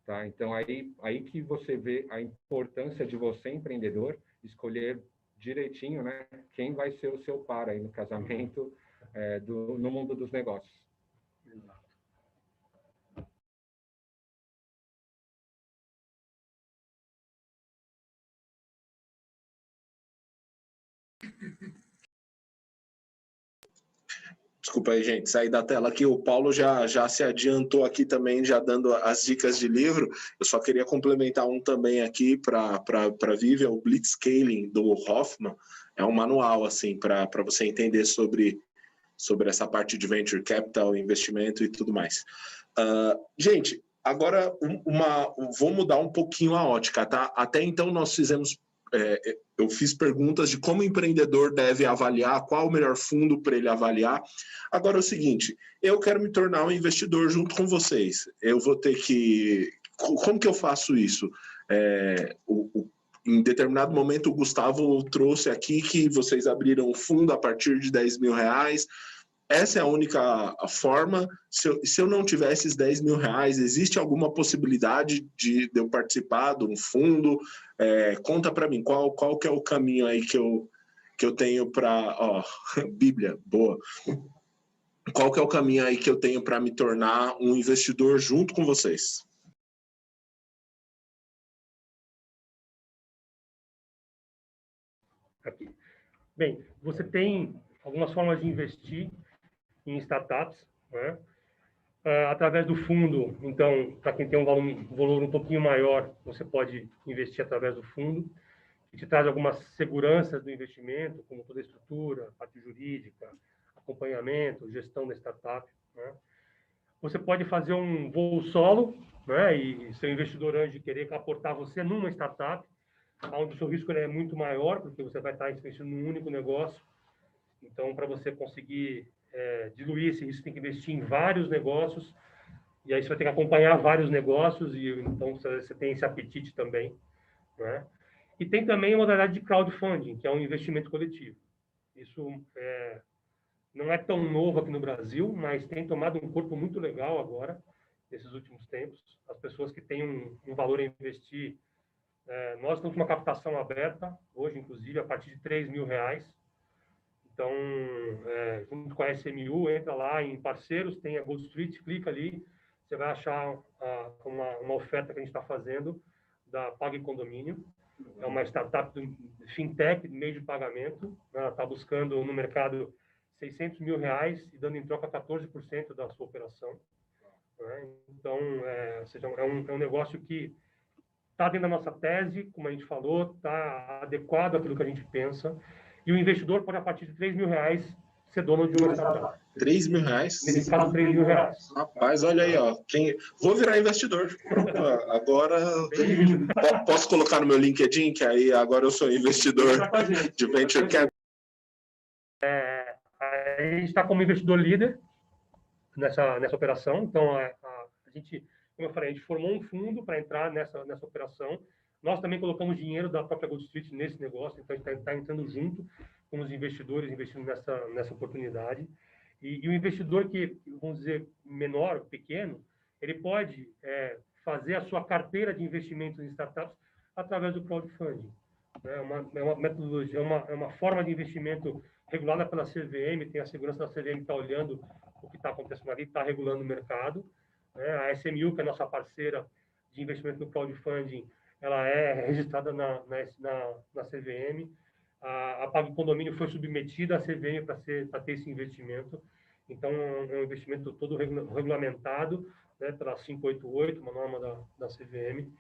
Speaker 2: Tá? Então, aí que você vê a importância de você, empreendedor, escolher direitinho, né, quem vai ser o seu par aí no casamento, no mundo dos negócios.
Speaker 4: Desculpa aí, gente, sair da tela aqui. O Paulo já se adiantou aqui também, já dando as dicas de livro. Eu só queria complementar um também aqui para a Vivi, o Blitzscaling, do Hoffman. É um manual, assim, para você entender sobre essa parte de venture capital, investimento e tudo mais. Gente, agora vou mudar um pouquinho a ótica, tá? Até então nós fizemos... eu fiz perguntas de como o empreendedor deve avaliar, qual o melhor fundo para ele avaliar. Agora é o seguinte, eu quero me tornar um investidor junto com vocês. Eu vou ter que... Como que eu faço isso? Em determinado momento, o Gustavo trouxe aqui que vocês abriram um fundo a partir de R$10 mil. Essa é a única forma. Se eu não tiver esses R$10 mil, existe alguma possibilidade de eu participar de um fundo? Conta para mim, qual que é o caminho aí que eu tenho para... Bíblia, boa. Qual que é o caminho aí que eu tenho para me tornar um investidor junto com vocês?
Speaker 3: Aqui. Bem, você tem algumas formas de investir em startups, né? Através do fundo, então, para quem tem um valor um pouquinho maior, você pode investir através do fundo, que te traz algumas seguranças do investimento, como toda a estrutura, parte jurídica, acompanhamento, gestão da startup, né? Você pode fazer um voo solo, né? E ser um investidor anjo de querer aportar você numa startup, onde o seu risco é muito maior, porque você vai estar investindo num único negócio. Então, para você conseguir diluir esse risco, tem que investir em vários negócios, e aí você vai ter que acompanhar vários negócios, e então você tem esse apetite também, né? E tem também a modalidade de crowdfunding, que é um investimento coletivo. Isso não é tão novo aqui no Brasil, mas tem tomado um corpo muito legal agora, nesses últimos tempos. As pessoas que têm um valor a investir, nós temos uma captação aberta, hoje, inclusive, a partir de R$3 mil. Então, junto com a SMU, entra lá em parceiros, tem a Gold Street, clica ali, você vai achar uma oferta que a gente está fazendo da Pague Condomínio. É uma startup de fintech, de meio de pagamento. Ela está buscando no mercado R$600 mil e dando em troca 14% da sua operação. Né? Então, ou seja, é um negócio que está dentro da nossa tese, como a gente falou, está adequado àquilo que a gente pensa. E o investidor pode, a partir de R$3 mil, ser dono de uma startup.
Speaker 4: R$3 mil?
Speaker 3: Nesse caso, R$3 mil.
Speaker 4: Rapaz, olha aí, ó. Vou virar investidor. Agora, posso colocar no meu LinkedIn, que aí agora eu sou investidor de Venture Capital.
Speaker 3: A gente está como investidor líder nessa operação. Então, a gente, como eu falei, a gente formou um fundo para entrar nessa operação. Nós também colocamos dinheiro da própria Gold Street nesse negócio, então a gente está entrando junto com os investidores, investindo nessa oportunidade. E o investidor que, vamos dizer, menor, pequeno, ele pode fazer a sua carteira de investimentos em startups através do crowdfunding. É uma metodologia, é uma forma de investimento regulada pela CVM, tem a segurança da CVM que está olhando o que está acontecendo ali, está regulando o mercado. A SMU, que é a nossa parceira de investimento no crowdfunding, ela é registrada na CVM. A Pague Condomínio foi submetida à CVM para ter esse investimento. Então, é um investimento todo regulamentado, né, pela 588, uma norma da CVM.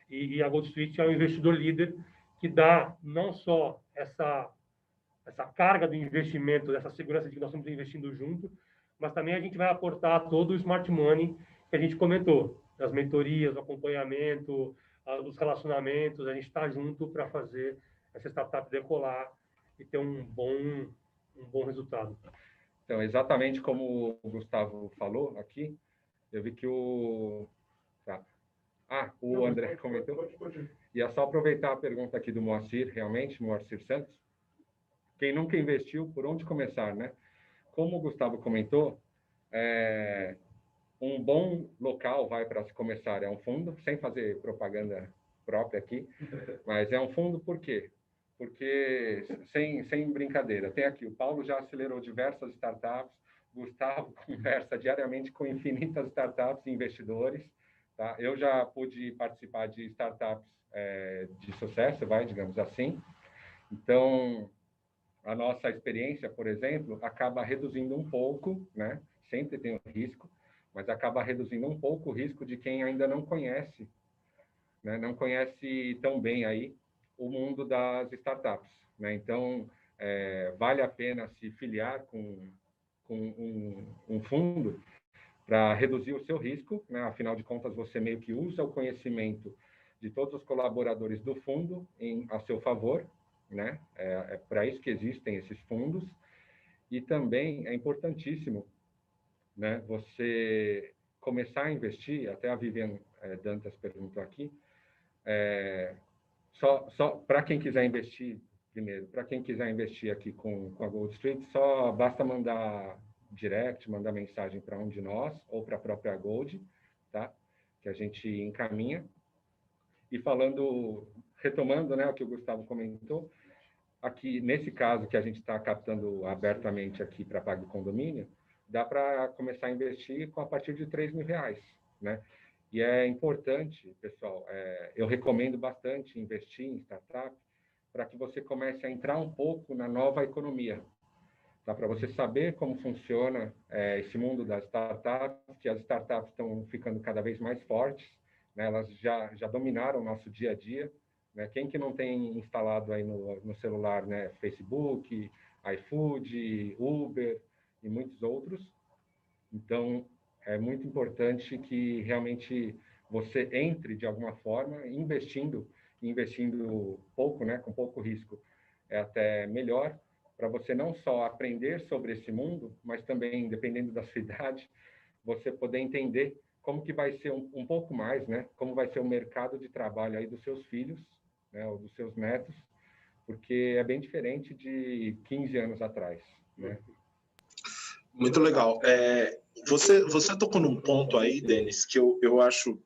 Speaker 3: E a Gold Street é um investidor líder que dá não só essa carga do investimento, dessa segurança de que nós estamos investindo junto, mas também a gente vai aportar todo o smart money que a gente comentou, as mentorias, o acompanhamento, os relacionamentos. A gente está junto para fazer essa startup decolar e ter um bom resultado.
Speaker 2: Então, exatamente como o Gustavo falou aqui, eu vi que o André comentou. E é só aproveitar a pergunta aqui do Moacir, realmente, Moacir Santos. Quem nunca investiu, por onde começar, né? Como o Gustavo comentou, um bom local para se começar é um fundo, sem fazer propaganda própria aqui, mas é um fundo por quê? Porque, sem brincadeira, tem aqui, o Paulo já acelerou diversas startups, Gustavo conversa diariamente com infinitas startups e investidores, tá? Eu já pude participar de startups de sucesso, digamos assim. Então, a nossa experiência, por exemplo, acaba reduzindo um pouco, né? Sempre tem o risco, mas acaba reduzindo um pouco o risco de quem ainda não conhece, né? Não conhece tão bem aí o mundo das startups, né? Então, vale a pena se filiar com um fundo para reduzir o seu risco, né? Afinal de contas, você meio que usa o conhecimento de todos os colaboradores do fundo a seu favor, né? É para isso que existem esses fundos. E também é importantíssimo, né, você começar a investir, até a Vivian Dantas perguntou aqui, só para quem quiser investir, primeiro, para quem quiser investir aqui com a Gold Street, só basta mandar direct, mandar mensagem para um de nós, ou para a própria Gold, tá? Que a gente encaminha. E retomando, né, o que o Gustavo comentou, aqui, nesse caso que a gente está captando abertamente aqui para Pague Condomínio, dá para começar a investir a partir de R$3 mil, né? E é importante, pessoal, eu recomendo bastante investir em startup para que você comece a entrar um pouco na nova economia, tá? Para você saber como funciona esse mundo das startups, que as startups estão ficando cada vez mais fortes, né? Elas já dominaram o nosso dia a dia, né? Quem que não tem instalado aí no celular, né? Facebook, iFood, Uber e muitos outros. Então, é muito importante que realmente você entre de alguma forma investindo pouco, né? Com pouco risco. É até melhor para você não só aprender sobre esse mundo, mas também, dependendo da sua idade, você poder entender como que vai ser um pouco mais, né? Como vai ser o mercado de trabalho aí dos seus filhos, né? Ou dos seus netos, porque é bem diferente de 15 anos atrás, né?
Speaker 4: Muito legal. Você tocou num ponto aí, Denis, que eu acho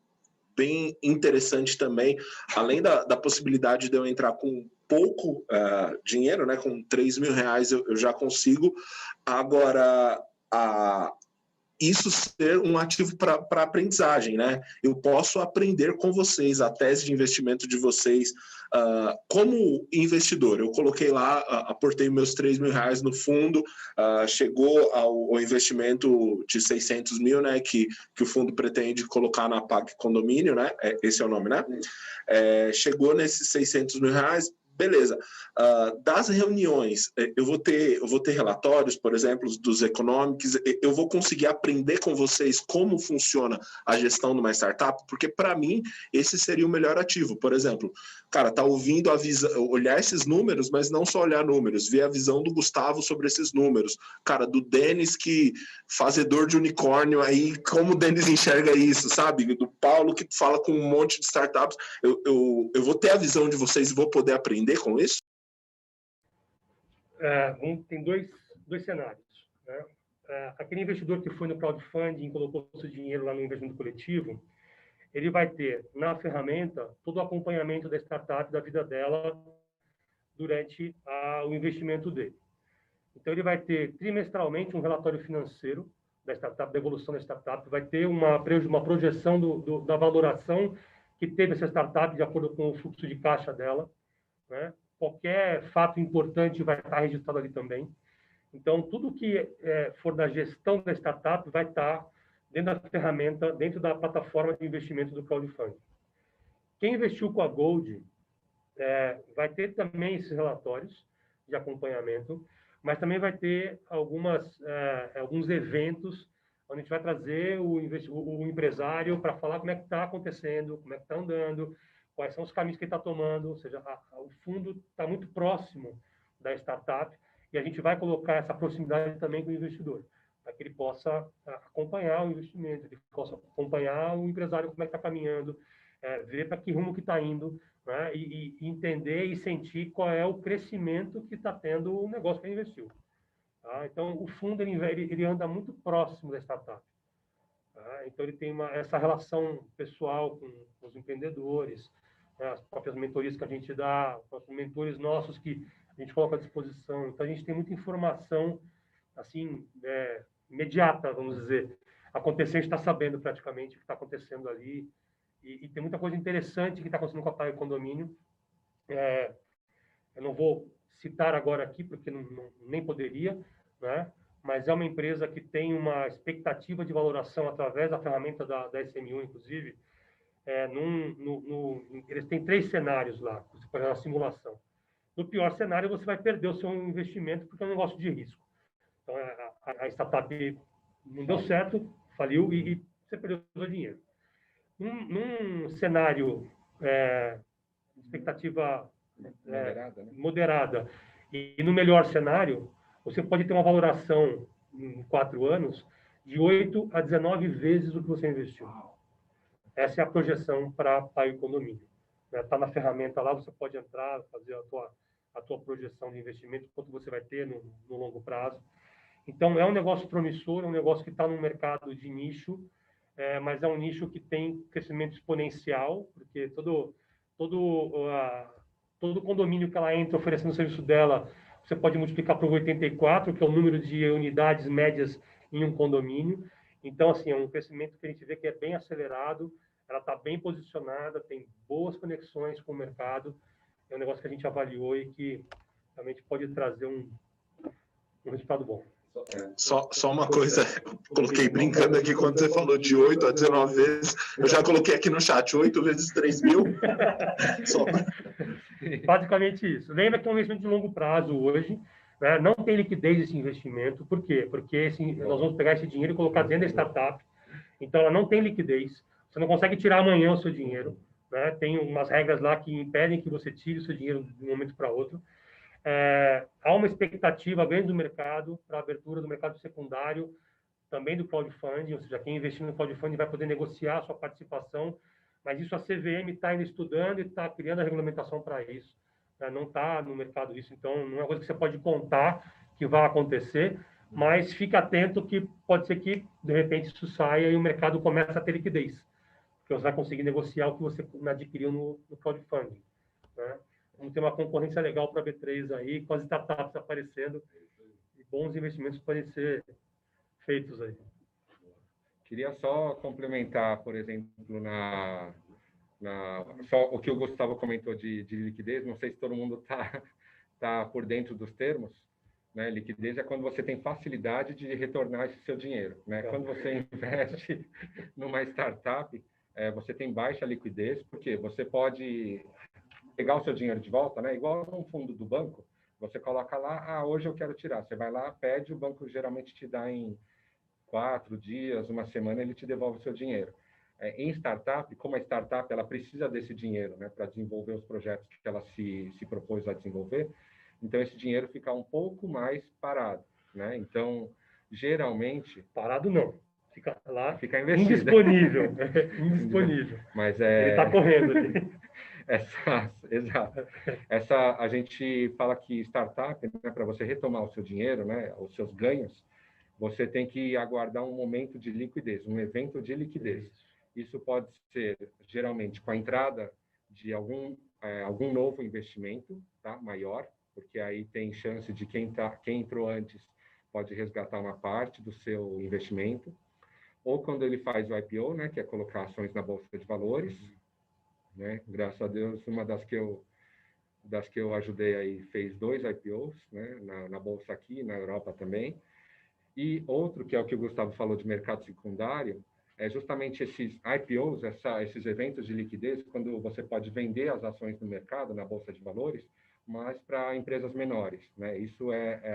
Speaker 4: bem interessante também, além da possibilidade de eu entrar com pouco dinheiro, né? Com R$3.000 eu já consigo. Agora, isso ser um ativo para aprendizagem, né? Eu posso aprender com vocês, a tese de investimento de vocês, como investidor. Eu coloquei lá, aportei meus R$3.000 no fundo, chegou ao investimento de 600 mil, né? Que o fundo pretende colocar na PAC Condomínio, né? Esse é o nome, né? Chegou nesses R$600.000. Beleza. Das reuniões, eu vou ter relatórios, por exemplo, dos economics, eu vou conseguir aprender com vocês como funciona a gestão de uma startup, porque para mim esse seria o melhor ativo. Por exemplo, cara, tá ouvindo olhar esses números, mas não só olhar números, ver a visão do Gustavo sobre esses números. Cara, do Denis, que fazedor de unicórnio aí, como o Denis enxerga isso, sabe? Do Paulo, que fala com um monte de startups. Eu vou ter a visão de vocês e vou poder aprender com isso?
Speaker 3: Tem dois cenários, né? Aquele investidor que foi no crowdfunding e colocou seu dinheiro lá no investimento coletivo, ele vai ter na ferramenta todo o acompanhamento da startup, da vida dela, durante o investimento dele. Então, ele vai ter trimestralmente um relatório financeiro da startup, da evolução da startup, vai ter uma projeção da valoração que teve essa startup de acordo com o fluxo de caixa dela, né? Qualquer fato importante vai estar registrado ali também. Então, tudo que for da gestão da startup vai estar dentro da ferramenta, dentro da plataforma de investimento do crowdfunding. Quem investiu com a Gold vai ter também esses relatórios de acompanhamento, mas também vai ter alguns eventos onde a gente vai trazer o empresário para falar como é que está acontecendo, como é que está andando, quais são os caminhos que ele está tomando, ou seja, o fundo está muito próximo da startup e a gente vai colocar essa proximidade também com o investidor, para que ele possa acompanhar o investimento, ele possa acompanhar o empresário como é que está caminhando, ver para que rumo que está indo, né? E entender e sentir qual é o crescimento que está tendo o negócio que ele investiu. Tá? Então, o fundo ele anda muito próximo da startup. Tá? Então, ele tem essa relação pessoal com os empreendedores, né? As próprias mentorias que a gente dá, os mentores nossos que a gente coloca à disposição. Então, a gente tem muita informação assim, imediata, vamos dizer. Acontecer, a gente está sabendo praticamente o que está acontecendo ali. E tem muita coisa interessante que está acontecendo com a PAI Condomínio. Eu não vou citar agora aqui, porque nem poderia, né? Mas é uma empresa que tem uma expectativa de valoração através da ferramenta da SMU, inclusive. Eles têm 3 cenários lá, você pode fazer uma simulação. No pior cenário, você vai perder o seu investimento, porque é um negócio de risco. Então, a startup não deu certo, faliu e você perdeu o seu dinheiro. Num cenário de expectativa moderada e no melhor cenário, você pode ter uma valoração em 4 anos de 8 a 19 vezes o que você investiu. Essa é a projeção para o condomínio. Está na ferramenta lá, você pode entrar, fazer a tua projeção de investimento, quanto você vai ter no longo prazo. Então, é um negócio promissor, é um negócio que está no mercado de nicho, mas é um nicho que tem crescimento exponencial, porque todo condomínio que ela entra oferecendo o serviço dela, você pode multiplicar por 84, que é o número de unidades médias em um condomínio. Então, assim, é um crescimento que a gente vê que é bem acelerado, ela está bem posicionada, tem boas conexões com o mercado, é um negócio que a gente avaliou e que realmente pode trazer um resultado bom.
Speaker 4: Só uma coisa, coloquei brincando aqui quando você falou de 8 a 19 vezes, eu já coloquei aqui no chat, 8 vezes 3 mil.
Speaker 3: Basicamente isso. Lembra que é um investimento de longo prazo hoje, né? Não tem liquidez esse investimento. Por quê? Porque nós vamos pegar esse dinheiro e colocar dentro da startup, então ela não tem liquidez, você não consegue tirar amanhã o seu dinheiro, né? Tem umas regras lá que impedem que você tire o seu dinheiro de um momento para outro. Há uma expectativa grande do mercado para a abertura do mercado secundário, também do crowdfunding, ou seja, quem investir no crowdfunding vai poder negociar a sua participação, mas isso a CVM está ainda estudando e está criando a regulamentação para isso. Não está no mercado isso, então não é uma coisa que você pode contar que vai acontecer, mas fica atento que pode ser que, de repente, isso saia e o mercado comece a ter liquidez, porque você vai conseguir negociar o que você adquiriu no crowdfunding, né? vamos ter uma concorrência legal para a B3 aí, com as startups aparecendo, e bons investimentos podem ser feitos aí.
Speaker 2: Queria só complementar, por exemplo, só o que o Gustavo comentou de liquidez, não sei se todo mundo tá por dentro dos termos, né? Liquidez é quando você tem facilidade de retornar esse seu dinheiro, né? Quando você investe numa startup, você tem baixa liquidez, porque você pode pegar o seu dinheiro de volta, né? Igual no fundo do banco, você coloca lá, hoje eu quero tirar. Você vai lá, pede, o banco geralmente te dá em 4 dias, uma semana, ele te devolve o seu dinheiro. Em startup, como a startup ela precisa desse dinheiro, né, para desenvolver os projetos que ela se propôs a desenvolver, então esse dinheiro fica um pouco mais parado, né? Então, geralmente...
Speaker 3: Parado não, fica lá,
Speaker 2: fica investido.
Speaker 3: Indisponível. Indisponível.
Speaker 2: Mas
Speaker 3: ele está correndo ali.
Speaker 2: Exato. A gente fala que startup, né, para você retomar o seu dinheiro, né, os seus ganhos, você tem que aguardar um momento de liquidez, um evento de liquidez. Isso pode ser, geralmente, com a entrada de algum novo investimento, tá, maior, porque aí tem chance de quem entrou antes pode resgatar uma parte do seu investimento, ou quando ele faz o IPO, né, que é colocar ações na Bolsa de Valores, né? Graças a Deus, uma das que eu ajudei aí fez 2 IPOs, né, na Bolsa aqui, na Europa também. E outro, que é o que o Gustavo falou de mercado secundário, é justamente esses IPOs, esses eventos de liquidez, quando você pode vender as ações no mercado, na Bolsa de Valores, mas para empresas menores, né? Isso é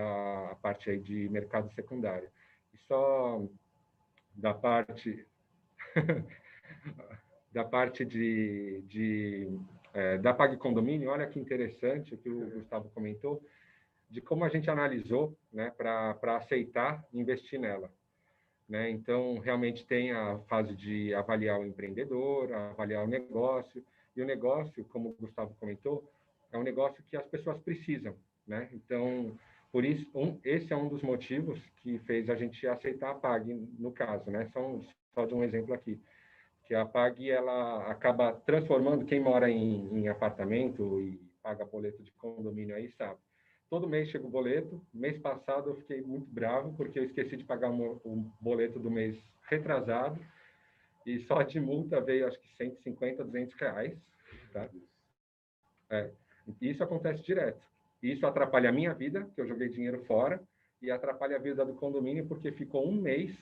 Speaker 2: a parte aí de mercado secundário. E só da parte da Pag Condomínio, olha que interessante o que o Gustavo comentou, de como a gente analisou, né, para aceitar investir nela, né? Então, realmente tem a fase de avaliar o empreendedor, avaliar o negócio, e o negócio, como o Gustavo comentou, é um negócio que as pessoas precisam, né? Então, por isso, esse é um dos motivos que fez a gente aceitar a Pag, no caso, né? Só de um exemplo aqui, que a Pag, ela acaba transformando quem mora em apartamento e paga boleto de condomínio aí, sabe? Todo mês chega o boleto. Mês passado eu fiquei muito bravo porque eu esqueci de pagar o boleto do mês retrasado e só de multa veio acho que 150, 200 reais. Tá? Isso acontece direto. Isso atrapalha a minha vida, que eu joguei dinheiro fora, e atrapalha a vida do condomínio porque ficou um mês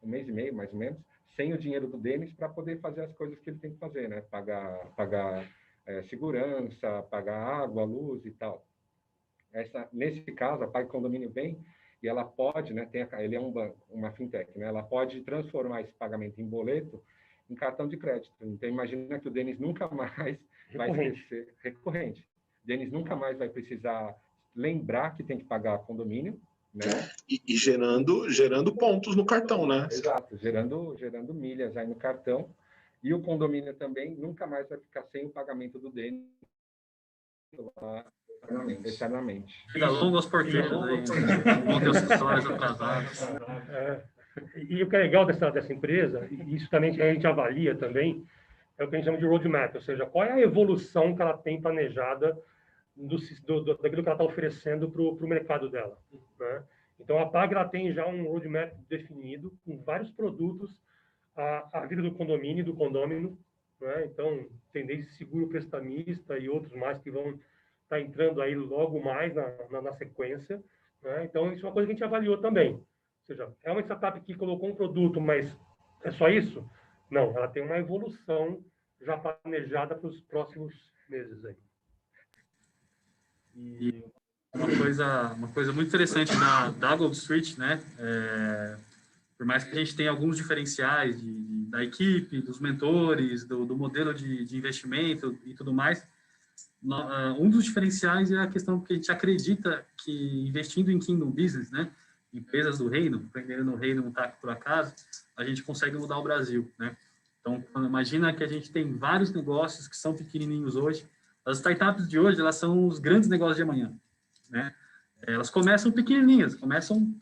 Speaker 2: e meio mais ou menos, sem o dinheiro do Denis para poder fazer as coisas que ele tem que fazer, né? Pagar segurança, pagar água, luz e tal. Nesse caso, a Pag Condomínio vem e ela pode, né, ele é um banco, uma fintech, né, ela pode transformar esse pagamento em boleto em cartão de crédito. Então, imagina que o Denis nunca mais vai esquecer, recorrente. Denis nunca mais vai precisar lembrar que tem que pagar condomínio, né?
Speaker 4: E gerando pontos no cartão, né?
Speaker 2: Exato, gerando milhas aí no cartão. E o condomínio também nunca mais vai ficar sem o pagamento do Denis lá eternamente.
Speaker 1: Vida longa aos porteiros aí, vão ter os salários atrasados.
Speaker 3: E o que é legal dessa empresa, e isso também a gente avalia também, é o que a gente chama de roadmap, ou seja, qual é a evolução que ela tem planejada daquilo que ela está oferecendo para o mercado dela, né? Então, a Pag ela tem já um roadmap definido, com vários produtos, a vida do condomínio e do condômino, né? Então, tem desde seguro prestamista e outros mais que vão estar entrando aí logo mais na sequência, né? Então, isso é uma coisa que a gente avaliou também. Ou seja, é uma startup que colocou um produto, mas é só isso? Não, ela tem uma evolução já planejada para os próximos meses aí.
Speaker 1: E uma coisa muito interessante da Gold Street, né? Por mais que a gente tenha alguns diferenciais da equipe, dos mentores, do modelo de investimento e tudo mais, um dos diferenciais é a questão que a gente acredita que investindo em Kingdom Business, né? Empresas do reino, empreender no reino não está por acaso, a gente consegue mudar o Brasil, né? Então, imagina que a gente tem vários negócios que são pequenininhos hoje. As startups de hoje, elas são os grandes negócios de amanhã, né? Elas começam pequenininhas, começam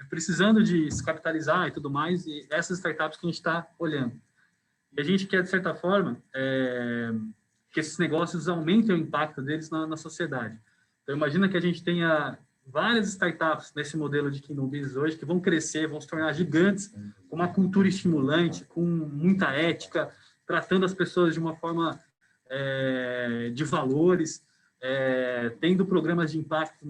Speaker 1: precisando de se capitalizar e tudo mais, e essas startups que a gente está olhando. E a gente quer, de certa forma, que esses negócios aumentem o impacto deles na sociedade. Então, imagina que a gente tenha várias startups nesse modelo de Kingdom Business hoje que vão crescer, vão se tornar gigantes, com uma cultura estimulante, com muita ética, tratando as pessoas de uma forma de valores, tendo programas de impacto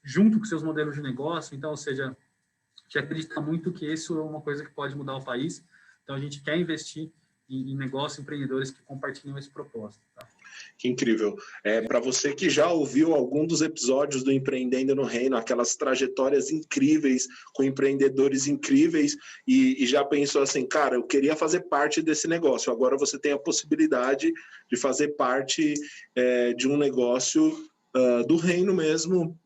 Speaker 1: junto com seus modelos de negócio. Então, ou seja, a gente acredita muito que isso é uma coisa que pode mudar o país. Então, a gente quer investir em negócios, empreendedores que compartilham esse propósito. Tá?
Speaker 4: Que incrível. Para você que já ouviu algum dos episódios do Empreendendo no Reino, aquelas trajetórias incríveis, com empreendedores incríveis, e já pensou assim, cara, eu queria fazer parte desse negócio. Agora você tem a possibilidade de fazer parte de um negócio do reino mesmo,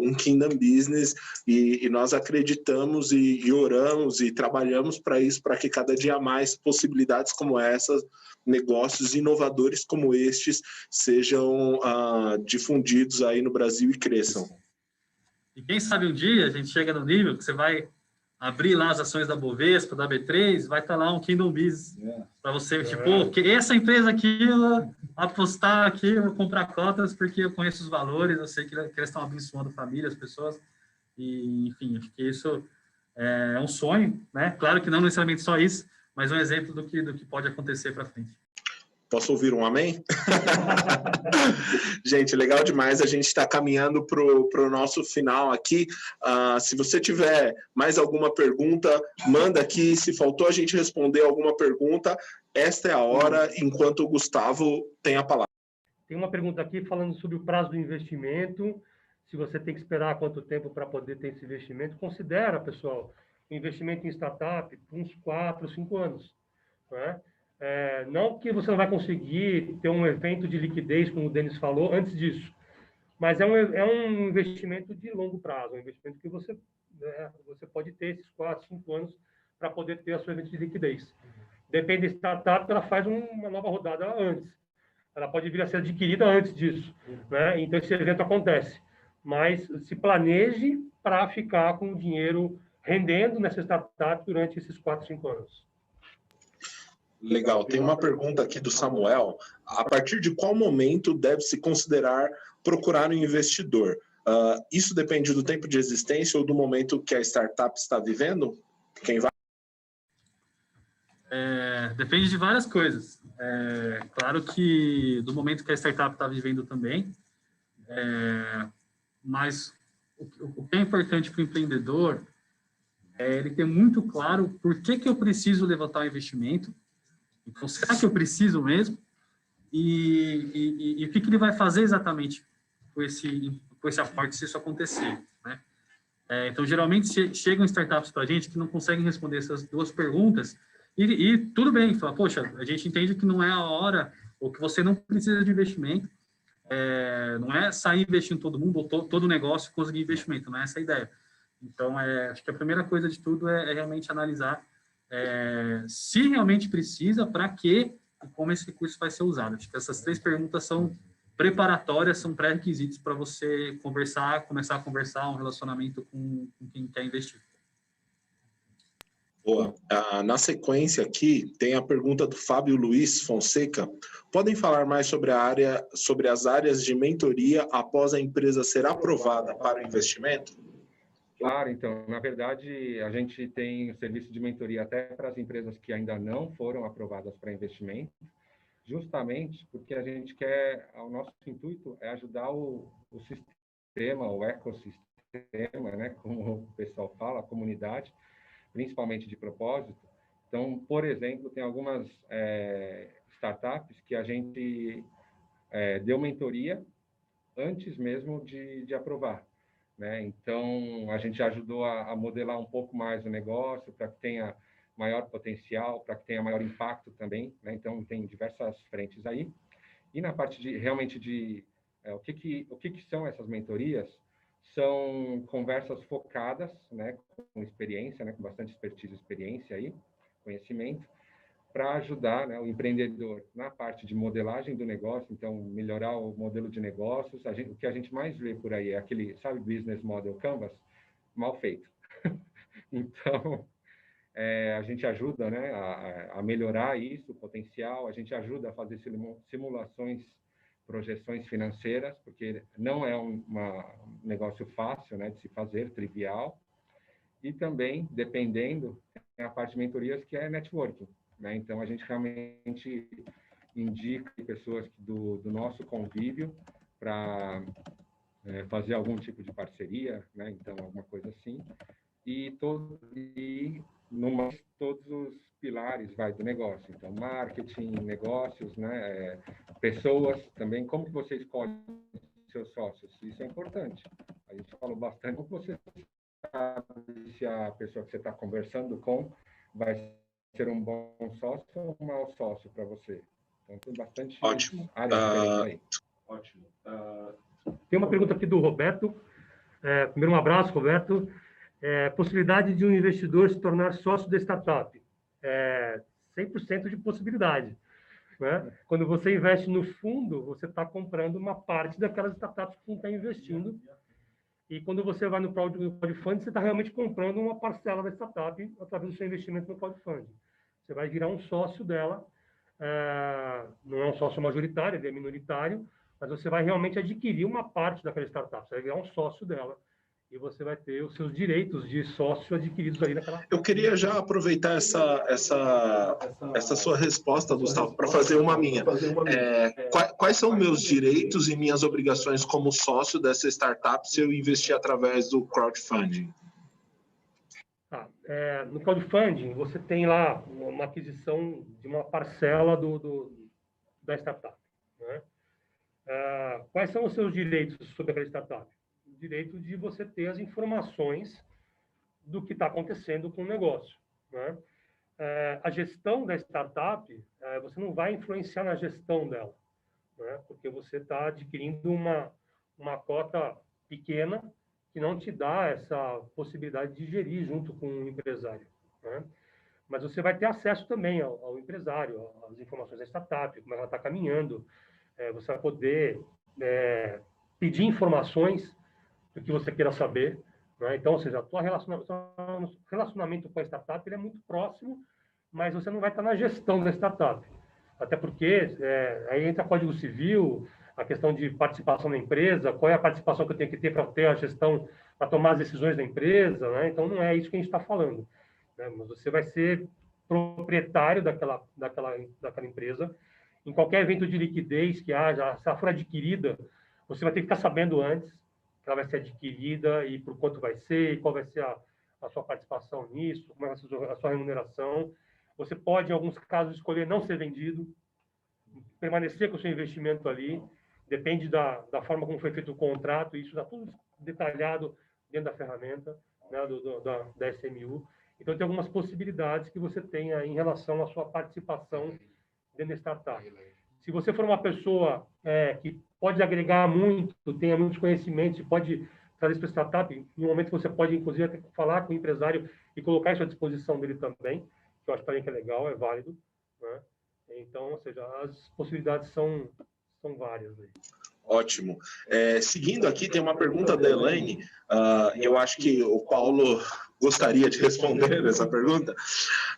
Speaker 4: um Kingdom Business, e nós acreditamos e oramos e trabalhamos para isso, para que cada dia mais possibilidades como essas, negócios inovadores como estes, sejam difundidos aí no Brasil e cresçam.
Speaker 1: E quem sabe um dia a gente chega no nível que você vai abrir lá as ações da Bovespa, da B3, vai estar lá um Kingdom Business para você, tipo, que essa empresa aqui, eu apostar aqui, eu vou comprar cotas porque eu conheço os valores, eu sei que eles estão abençoando famílias, pessoas, e, enfim, acho que isso é um sonho, né? Claro que não necessariamente só isso, mas um exemplo do que pode acontecer para frente.
Speaker 4: Posso ouvir um amém? Gente, legal demais. A gente está caminhando para o nosso final aqui. Se você tiver mais alguma pergunta, manda aqui. Se faltou a gente responder alguma pergunta, esta é a hora, enquanto o Gustavo tem a palavra.
Speaker 3: Tem uma pergunta aqui falando sobre o prazo do investimento. Se você tem que esperar quanto tempo para poder ter esse investimento. Considera, pessoal, o investimento em startup por uns 4, 5 anos. Né? Não que você não vai conseguir ter um evento de liquidez, como o Denis falou, antes disso, mas é um investimento de longo prazo, um investimento que você pode ter esses 4, 5 anos para poder ter a sua evento de liquidez. Depende da startup, ela faz uma nova rodada antes. Ela pode vir a ser adquirida antes disso. Né? Então, esse evento acontece. Mas se planeje para ficar com o dinheiro rendendo nessa startup durante esses 4, 5 anos.
Speaker 4: Legal. Tem uma pergunta aqui do Samuel. A partir de qual momento deve-se considerar procurar um investidor? Isso depende do tempo de existência ou do momento que a startup está vivendo? Quem vai?
Speaker 1: Depende de várias coisas. Claro que do momento que a startup está vivendo também, mas o que é importante para o empreendedor é ele ter muito claro por que eu preciso levantar o investimento. Então, será que eu preciso mesmo? E o que ele vai fazer exatamente com esse aporte se isso acontecer, né? Então, geralmente, chegam startups para a gente que não conseguem responder essas duas perguntas e tudo bem, fala, poxa, a gente entende que não é a hora ou que você não precisa de investimento, não é sair investindo todo mundo ou todo negócio conseguir investimento, não é essa a ideia. Então, acho que a primeira coisa de tudo é realmente analisar se realmente precisa, para quê e como esse recurso vai ser usado. Acho que essas 3 perguntas são preparatórias, são pré-requisitos para você começar a conversar um relacionamento com quem quer investir.
Speaker 4: Boa. Na sequência aqui, tem a pergunta do Fábio Luiz Fonseca. Podem falar mais sobre as áreas de mentoria após a empresa ser aprovada para o investimento?
Speaker 2: Claro, então, na verdade, a gente tem serviço de mentoria até para as empresas que ainda não foram aprovadas para investimento, justamente porque a gente quer, o nosso intuito é ajudar o sistema, o ecossistema, né, como o pessoal fala, a comunidade, principalmente de propósito. Então, por exemplo, tem algumas startups que a gente deu mentoria antes mesmo de aprovar. Né? Então, a gente ajudou a modelar um pouco mais o negócio para que tenha maior potencial, para que tenha maior impacto também. Né? Então, tem diversas frentes aí. E na parte o que são essas mentorias? São conversas focadas, né, com experiência, né, com bastante expertise e experiência aí, conhecimento, para ajudar, né, o empreendedor na parte de modelagem do negócio, então melhorar o modelo de negócios. O que a gente mais vê por aí é aquele, sabe, business model canvas, mal feito. Então, a gente ajuda, né, a melhorar isso, o potencial, a gente ajuda a fazer simulações, projeções financeiras, porque não é um negócio fácil, né, de se fazer, trivial, e também, dependendo, tem a parte de mentorias, que é networking, né, então a gente realmente indica pessoas do nosso convívio para fazer algum tipo de parceria, né, então alguma coisa assim, e todos os pilares do negócio. Então, marketing, negócios, né? Pessoas também. Como que você escolhe seus sócios? Isso é importante. A gente falou bastante. Como você sabe se a pessoa que você está conversando com vai ser um bom sócio ou um mau sócio para você? Então, tem bastante áreas diferentes aí.
Speaker 4: Ótimo.
Speaker 3: Tem uma pergunta aqui do Roberto. Primeiro, um abraço, Roberto. Possibilidade de um investidor se tornar sócio da startup. 100% de possibilidade. Né? Quando você investe no fundo, você está comprando uma parte daquelas startups que está investindo. E quando você vai no crowdfunding, você está realmente comprando uma parcela da startup através do seu investimento no crowdfunding. Você vai virar um sócio dela. Não é um sócio majoritário, ele é minoritário, mas você vai realmente adquirir uma parte daquela startup. Você vai virar um sócio dela. E você vai ter os seus direitos de sócio adquiridos ali naquela...
Speaker 4: Eu queria já aproveitar essa sua resposta, Gustavo, para fazer uma minha. Quais são meus direitos e minhas obrigações como sócio dessa startup se eu investir através do crowdfunding?
Speaker 3: No crowdfunding, você tem lá uma aquisição de uma parcela da startup. Né? Quais são os seus direitos sobre aquela startup? O direito de você ter as informações do que está acontecendo com o negócio. Né? A gestão da startup, você não vai influenciar na gestão dela, né? Porque você está adquirindo uma cota pequena que não te dá essa possibilidade de gerir junto com o empresário. Né? Mas você vai ter acesso também ao empresário, às informações da startup, como ela está caminhando. Você vai poder pedir informações do que você queira saber. Né? Então, ou seja, o relacionamento com a startup ele é muito próximo, mas você não vai estar na gestão da startup. Até porque aí entra Código Civil, a questão de participação na empresa, qual é a participação que eu tenho que ter para ter a gestão, para tomar as decisões da empresa. Né? Então, não é isso que a gente está falando. Né? Mas você vai ser proprietário daquela empresa. Em qualquer evento de liquidez que haja, se ela for adquirida, você vai ter que ficar sabendo antes que ela vai ser adquirida e por quanto vai ser, e qual vai ser a sua participação nisso, como vai ser a sua remuneração. Você pode, em alguns casos, escolher não ser vendido, permanecer com o seu investimento ali, depende da forma como foi feito o contrato, isso está tudo detalhado dentro da ferramenta, né, da SMU. Então, tem algumas possibilidades que você tem aí em relação à sua participação dentro da startup. Se você for uma pessoa que pode agregar muito, tenha muitos conhecimentos, pode trazer isso para a startup, em um momento você pode, inclusive, até falar com o empresário e colocar isso à disposição dele também, que eu acho também que é legal, é válido. Né? Então, ou seja, as possibilidades são várias. Aí.
Speaker 4: Ótimo. Seguindo aqui, tem uma pergunta da Elaine, e eu acho que o Paulo gostaria de responder essa pergunta.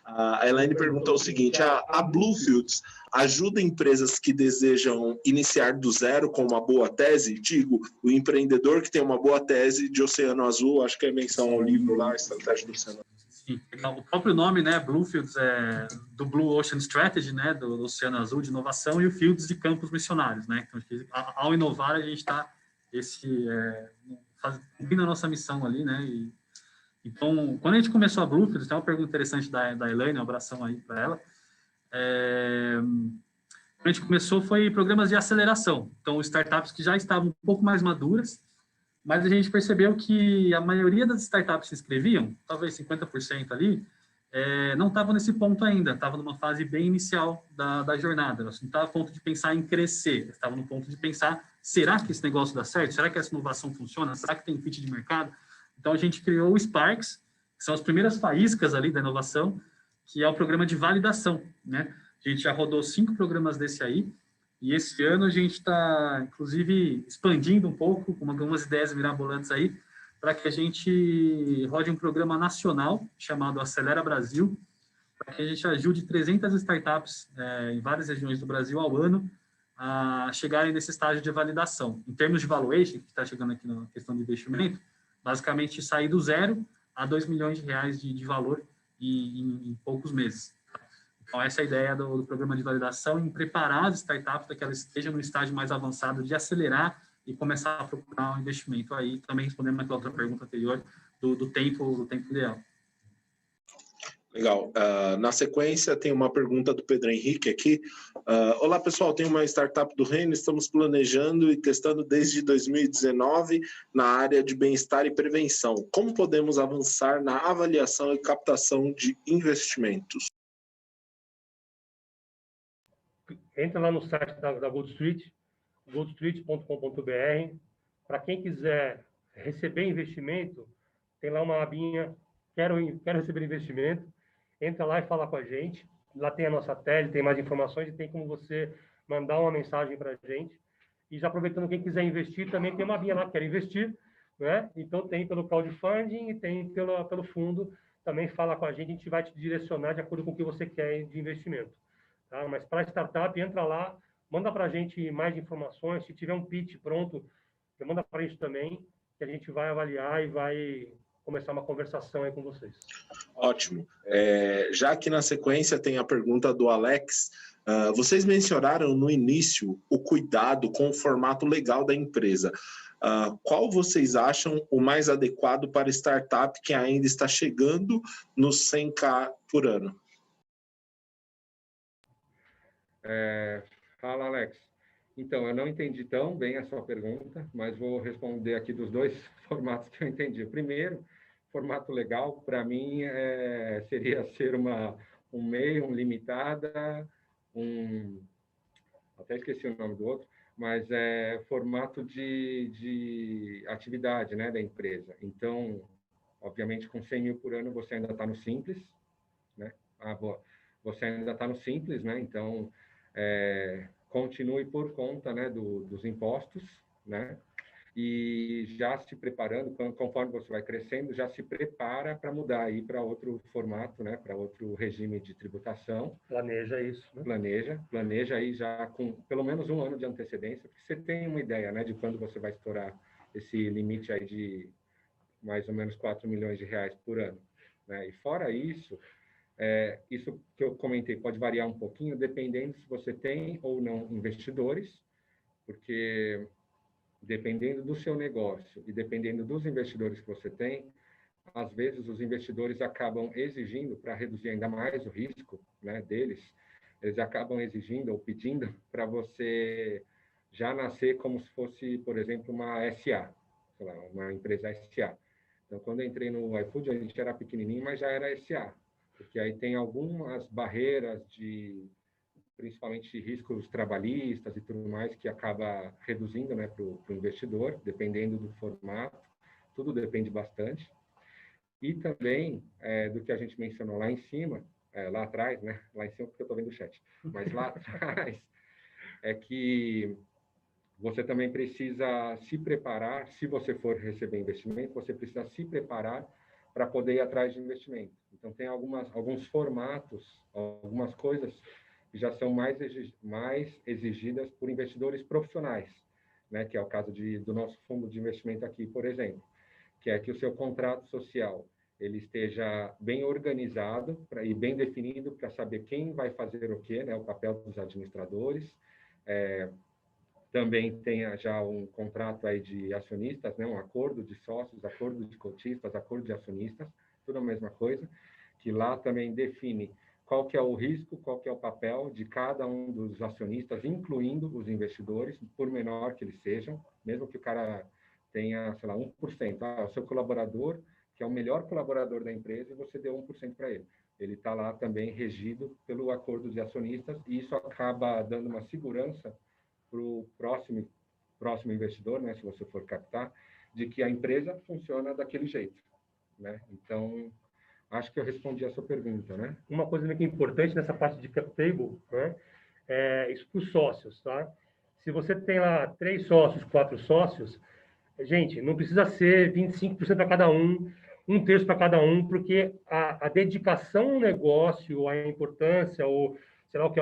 Speaker 4: A Elaine perguntou o seguinte: a Bluefields ajuda empresas que desejam iniciar do zero com uma boa tese? Digo, o empreendedor que tem uma boa tese de Oceano Azul, acho que é menção ao livro lá, Estratégia do Oceano Azul. Sim,
Speaker 1: o próprio nome, né, Bluefields, é do Blue Ocean Strategy, né, do Oceano Azul de inovação, e o Fields de campos missionários, né. Então, ao inovar, a gente está cumprindo a nossa missão ali, né. Então, quando a gente começou a Bluefields, tem uma pergunta interessante da Elaine, um abração aí para ela. Quando a gente começou, foi programas de aceleração. Então, startups que já estavam um pouco mais maduras, mas a gente percebeu que a maioria das startups que se inscreviam, talvez 50% ali, não estavam nesse ponto ainda, estavam numa fase bem inicial da jornada, não estava no ponto de pensar em crescer, estava no ponto de pensar, será que esse negócio dá certo? Será que essa inovação funciona? Será que tem fit de mercado? Então, a gente criou o Sparks, que são as primeiras faíscas ali da inovação, que é o programa de validação, né? A gente já rodou 5 programas desse aí, e esse ano a gente está, inclusive, expandindo um pouco, com algumas ideias mirabolantes aí, para que a gente rode um programa nacional chamado Acelera Brasil, para que a gente ajude 300 startups em várias regiões do Brasil ao ano a chegarem nesse estágio de validação. Em termos de valuation, que está chegando aqui na questão de investimento, basicamente sair do 0 a 2 milhões de reais de valor em poucos meses. Então, essa é a ideia do programa de validação, em preparar as startups para que elas estejam no estágio mais avançado de acelerar e começar a procurar um investimento aí, também respondendo aquela outra pergunta anterior do tempo ideal.
Speaker 4: Legal. Na sequência, tem uma pergunta do Pedro Henrique aqui. Olá, pessoal. Tenho uma startup do Reino. Estamos planejando e testando desde 2019 na área de bem-estar e prevenção. Como podemos avançar na avaliação e captação de investimentos?
Speaker 3: Entra lá no site da Gold Street, goldstreet.com.br. Para quem quiser receber investimento, tem lá uma abinha, quero receber investimento. Entra lá e fala com a gente. Lá tem a nossa tele, tem mais informações e tem como você mandar uma mensagem para a gente. E já aproveitando, quem quiser investir, também tem uma abinha lá, quer investir, né? Então tem pelo crowdfunding e tem pelo fundo. Também fala com a gente vai te direcionar de acordo com o que você quer de investimento. Tá? Mas para startup, entra lá, manda para a gente mais informações. Se tiver um pitch pronto, manda para a gente também, que a gente vai avaliar e vai começar uma conversação aí com vocês.
Speaker 4: Ótimo. Já que na sequência tem a pergunta do Alex, vocês mencionaram no início o cuidado com o formato legal da empresa. Qual vocês acham o mais adequado para startup que ainda está chegando nos 100K por ano?
Speaker 2: Fala, Alex. Então, eu não entendi tão bem a sua pergunta, mas vou responder aqui dos dois formatos que eu entendi. O primeiro, formato legal, para mim, seria ser um MEI, um limitada, até esqueci o nome do outro, mas é formato de atividade, né, da empresa. Então, obviamente, com 100 mil por ano, você ainda está no simples, né? Você ainda está no simples, né? Então, continue por conta, né, dos impostos, né? E já se preparando, conforme você vai crescendo, já se prepara para mudar aí para outro formato, né, para outro regime de tributação.
Speaker 3: Planeja isso, né?
Speaker 2: Planeja aí já com pelo menos um ano de antecedência, porque você tem uma ideia, né, de quando você vai estourar esse limite aí de mais ou menos 4 milhões de reais por ano, né? E fora isso, isso que eu comentei pode variar um pouquinho, dependendo se você tem ou não investidores, porque dependendo do seu negócio e dependendo dos investidores que você tem, às vezes os investidores acabam exigindo, para reduzir ainda mais o risco, né, deles, eles acabam exigindo ou pedindo para você já nascer como se fosse, por exemplo, uma SA, sei lá, uma empresa SA. Então, quando eu entrei no iFood, a gente era pequenininho, mas já era SA, porque aí tem algumas barreiras principalmente riscos trabalhistas e tudo mais, que acaba reduzindo, né, para o investidor, dependendo do formato, tudo depende bastante. E também do que a gente mencionou lá em cima, lá atrás, né, lá em cima porque eu estou vendo o chat, mas lá atrás, é que você também precisa se preparar, se você for receber investimento, você precisa se preparar para poder ir atrás de investimento. Então, tem alguns formatos, algumas coisas que já são mais exigidas por investidores profissionais, né? Que é o caso do nosso fundo de investimento aqui, por exemplo, que é que o seu contrato social ele esteja bem organizado e bem definido para saber quem vai fazer o quê, né? O papel dos administradores. Também tenha já um contrato aí de acionistas, né? Um acordo de sócios, acordo de cotistas, acordo de acionistas, tudo a mesma coisa, que lá também define qual que é o risco, qual que é o papel de cada um dos acionistas, incluindo os investidores, por menor que eles sejam, mesmo que o cara tenha, sei lá, 1%. O seu colaborador, que é o melhor colaborador da empresa, e você deu 1% para ele. Ele está lá também regido pelo acordo de acionistas, e isso acaba dando uma segurança para o próximo investidor, né, se você for captar, de que a empresa funciona daquele jeito, né? Então, acho que eu respondi a sua pergunta, né?
Speaker 3: Uma coisa que é importante nessa parte de cap table, né, é isso para os sócios, tá? Se você tem lá 3 sócios, 4 sócios, Gente, não precisa ser 25% para cada um, um terço para cada um, porque a dedicação ao negócio, a importância, ou sei lá o que,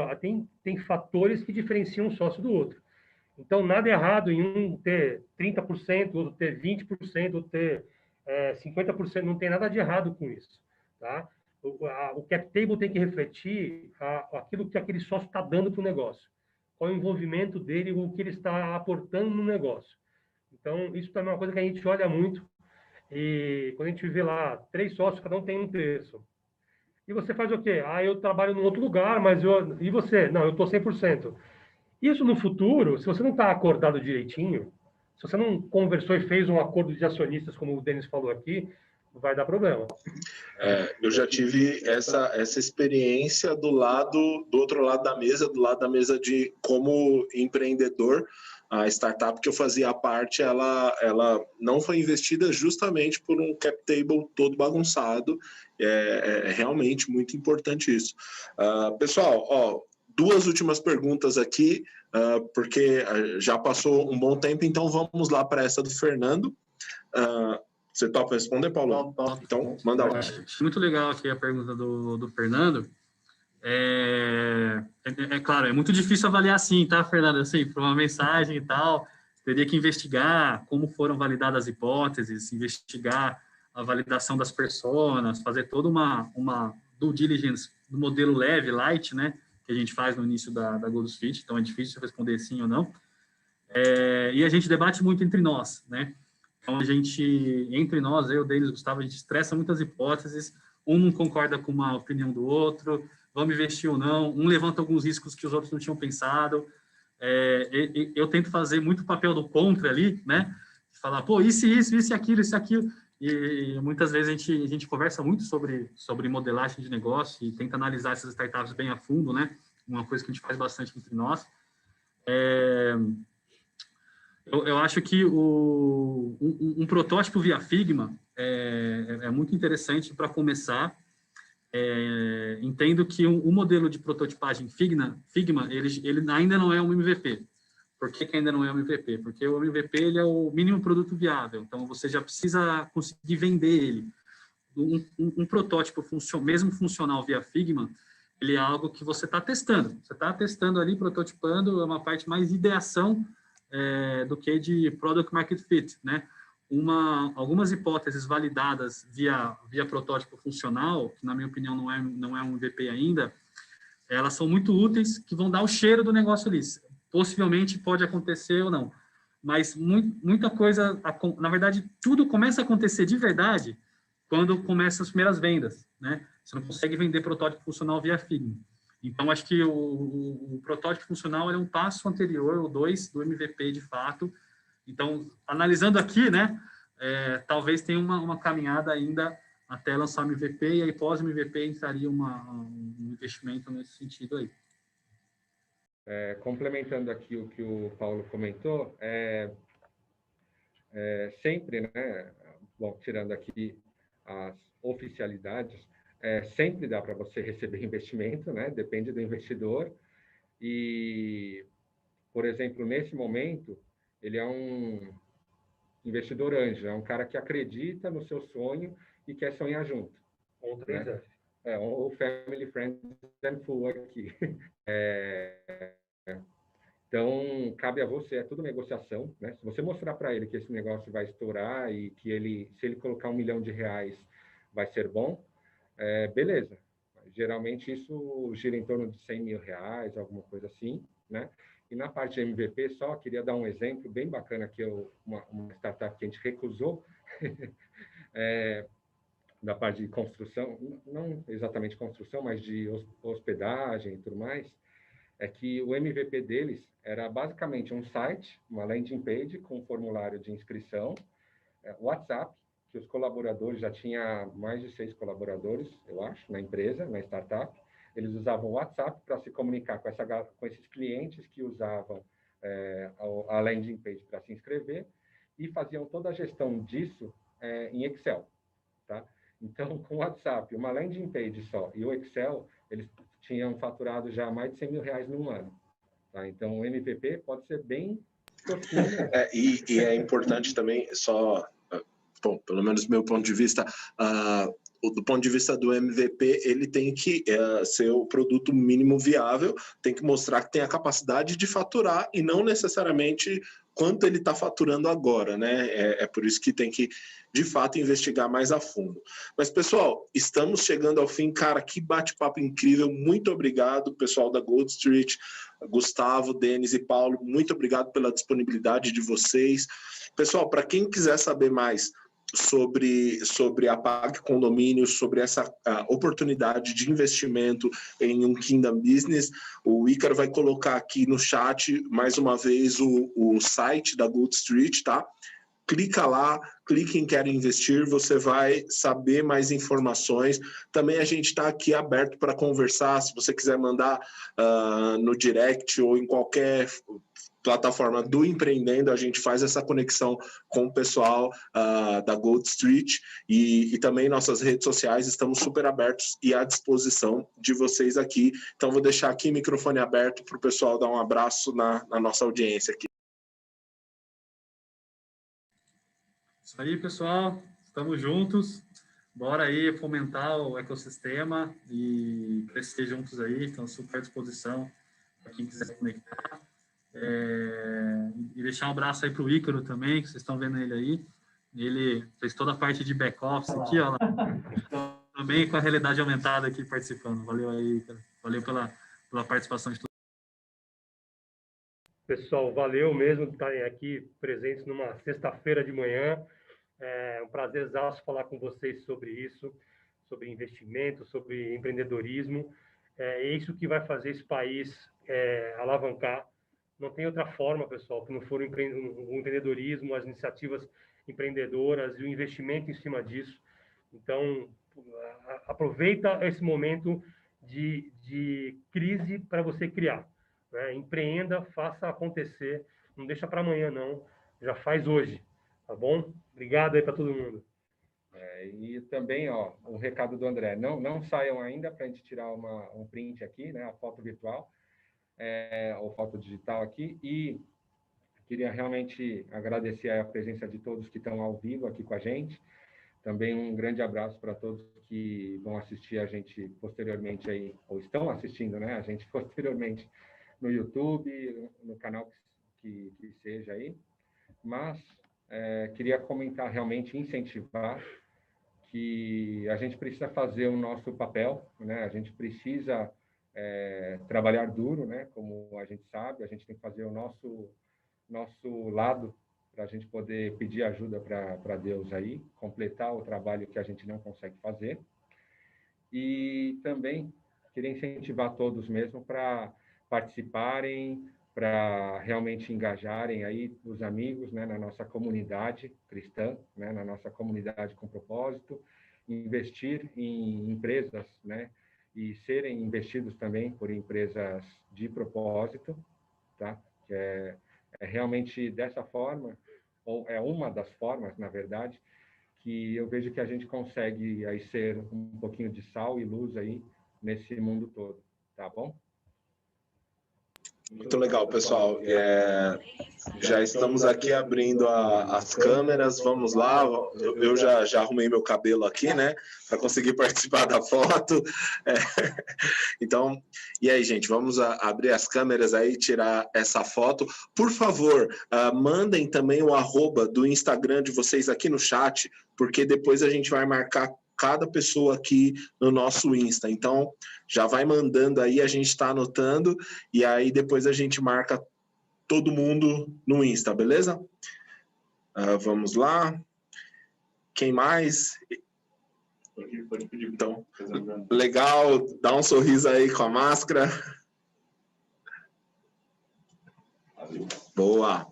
Speaker 3: tem fatores que diferenciam um sócio do outro. Então, nada errado em um ter 30%, outro ter 20%, outro ter 50%, não tem nada de errado com isso. Tá? O cap table tem que refletir aquilo que aquele sócio está dando para o negócio. Qual é o envolvimento dele, o que ele está aportando no negócio. Então, isso também é uma coisa que a gente olha muito. E quando a gente vê lá 3 sócios, cada um tem um terço. E você faz o quê? Eu trabalho em outro lugar, mas eu... E você? Não, eu estou 100%. Isso no futuro, se você não está acordado direitinho, se você não conversou e fez um acordo de acionistas, como o Denis falou aqui, vai dar problema.
Speaker 4: Eu já tive essa experiência do outro lado da mesa, do lado da mesa de como empreendedor. A startup que eu fazia parte, ela não foi investida justamente por um cap table todo bagunçado. É realmente muito importante isso. Pessoal, 2 últimas perguntas aqui, porque já passou um bom tempo, então vamos lá para essa do Fernando. Você topa responder, Paulo? Então, manda lá.
Speaker 1: Muito legal aqui a pergunta do Fernando. Claro, é muito difícil avaliar assim, tá, Fernando? Assim, por uma mensagem e tal, teria que investigar como foram validadas as hipóteses, investigar a validação das personas, fazer toda uma due diligence do modelo leve, light, né, que a gente faz no início da GoldSfit, então é difícil responder sim ou não. E a gente debate muito entre nós, né? Então, entre nós, eu, Denis, Gustavo, a gente estressa muitas hipóteses, um não concorda com uma opinião do outro, vamos investir ou não, um levanta alguns riscos que os outros não tinham pensado. Eu tento fazer muito o papel do contra ali, né? Falar, pô, isso e aquilo. E muitas vezes a gente conversa muito sobre modelagem de negócio e tenta analisar essas startups bem a fundo, né? Uma coisa que a gente faz bastante entre nós. Eu acho que um protótipo via Figma é muito interessante para começar. Entendo que o modelo de prototipagem Figma ele ainda não é um MVP. Por que ainda não é um MVP? Porque o MVP ele é o mínimo produto viável, então você já precisa conseguir vender ele. Um protótipo mesmo funcional via Figma, ele é algo que você está testando. Você está testando ali, prototipando, é uma parte mais de ideação do que de product market fit, né? Algumas hipóteses validadas via protótipo funcional, que na minha opinião não é um MVP ainda, elas são muito úteis, que vão dar o cheiro do negócio ali. Possivelmente pode acontecer ou não, mas muita coisa, na verdade, tudo começa a acontecer de verdade quando começam as primeiras vendas, né? Você não consegue vender protótipo funcional via Figma. Então, acho que o protótipo funcional é um passo anterior, ou 2, do MVP de fato. Então, analisando aqui, né, talvez tenha uma caminhada ainda até lançar o MVP, e aí pós-MVP entraria um investimento nesse sentido aí.
Speaker 2: Complementando aqui o que o Paulo comentou, sempre, né, bom, tirando aqui as oficialidades, sempre dá para você receber investimento, né, depende do investidor. E, por exemplo, nesse momento, ele é um investidor anjo, é um cara que acredita no seu sonho e quer sonhar junto.
Speaker 3: Ou 3F.
Speaker 2: O Family, Friends and Full aqui. Então, cabe a você, é tudo negociação, né? Se você mostrar para ele que esse negócio vai estourar e que se ele colocar R$1 milhão vai ser bom, beleza. Geralmente isso gira em torno de R$100 mil, alguma coisa assim, né? E na parte de MVP, só queria dar um exemplo bem bacana que uma startup que a gente recusou, da parte de construção, não exatamente construção, mas de hospedagem e tudo mais, é que o MVP deles era basicamente um site, uma landing page com um formulário de inscrição, WhatsApp, que os colaboradores, já tinha mais de 6 colaboradores, eu acho, na empresa, na startup. Eles usavam o WhatsApp para se comunicar com esses clientes que usavam a landing page para se inscrever e faziam toda a gestão disso em Excel, tá? Então, com o WhatsApp, uma landing page só e o Excel, eles tinham faturado já mais de R$100 mil num ano. Tá? Então, o MVP pode ser bem
Speaker 4: E é importante também, bom, pelo menos do meu ponto de vista, do ponto de vista do MVP, ele tem que ser o produto mínimo viável, tem que mostrar que tem a capacidade de faturar e não necessariamente quanto ele está faturando agora, né? É por isso que tem que, de fato, investigar mais a fundo. Mas, pessoal, estamos chegando ao fim. Cara, que bate-papo incrível. Muito obrigado, pessoal da Gold Street, Gustavo, Denis e Paulo. Muito obrigado pela disponibilidade de vocês. Pessoal, para quem quiser saber mais sobre a PAG Condomínios, sobre essa oportunidade de investimento em um Kingdom Business, o Ícaro vai colocar aqui no chat, mais uma vez, o site da Gold Street, tá? Clica lá, clique em Quero Investir, você vai saber mais informações. Também a gente está aqui aberto para conversar, se você quiser mandar no direct ou em qualquer plataforma do Empreendendo, a gente faz essa conexão com o pessoal da Gold Street e também nossas redes sociais, estamos super abertos e à disposição de vocês aqui. Então, vou deixar aqui o microfone aberto para o pessoal dar um abraço na nossa audiência aqui.
Speaker 1: Isso aí, pessoal. Estamos juntos. Bora aí fomentar o ecossistema e crescer juntos aí. Estamos super à disposição para quem quiser se conectar. E deixar um abraço aí para o Ícaro também, que vocês estão vendo ele aí. Ele fez toda a parte de back-office aqui, ó. Também com a realidade aumentada aqui participando. Valeu aí, Ícaro. Valeu pela participação de todos.
Speaker 3: Pessoal, valeu mesmo por estarem aqui presentes numa sexta-feira de manhã. É um prazerzaço falar com vocês sobre isso, sobre investimento, sobre empreendedorismo. É isso que vai fazer esse país alavancar. Não tem outra forma, pessoal, que não for o empreendedorismo, as iniciativas empreendedoras e o investimento em cima disso. Então, aproveita esse momento de crise para você criar. Né? Empreenda, faça acontecer, não deixa para amanhã, não. Já faz hoje, tá bom? Obrigado aí para todo mundo.
Speaker 2: E também, ó, um recado do André, não saiam ainda para a gente tirar um print aqui, né, a foto virtual, ou foto digital aqui, e queria realmente agradecer a presença de todos que estão ao vivo aqui com a gente. Também um grande abraço para todos que vão assistir a gente posteriormente aí, ou estão assistindo, né, a gente posteriormente no YouTube, no canal que seja aí. Mas queria comentar, realmente incentivar que a gente precisa fazer o nosso papel, né? A gente precisa trabalhar duro, né? Como a gente sabe, a gente tem que fazer o nosso lado para a gente poder pedir ajuda para Deus aí, completar o trabalho que a gente não consegue fazer. E também queria incentivar todos mesmo para participarem, para realmente engajarem aí os amigos, né, na nossa comunidade cristã, né, na nossa comunidade com propósito, investir em empresas, né, e serem investidos também por empresas de propósito, tá? Que é realmente dessa forma, ou é uma das formas, na verdade, que eu vejo que a gente consegue aí ser um pouquinho de sal e luz aí nesse mundo todo, tá bom?
Speaker 4: Muito legal, pessoal. Já estamos aqui abrindo as câmeras. Vamos lá. Eu já arrumei meu cabelo aqui, né? Para conseguir participar da foto. Então, e aí, gente? Vamos abrir as câmeras aí e tirar essa foto. Por favor, mandem também o @ do Instagram de vocês aqui no chat, porque depois a gente vai marcar cada pessoa aqui no nosso Insta. Então, já vai mandando aí, a gente está anotando, e aí depois a gente marca todo mundo no Insta, beleza? Vamos lá. Quem mais? Então, legal, dá um sorriso aí com a máscara. Boa.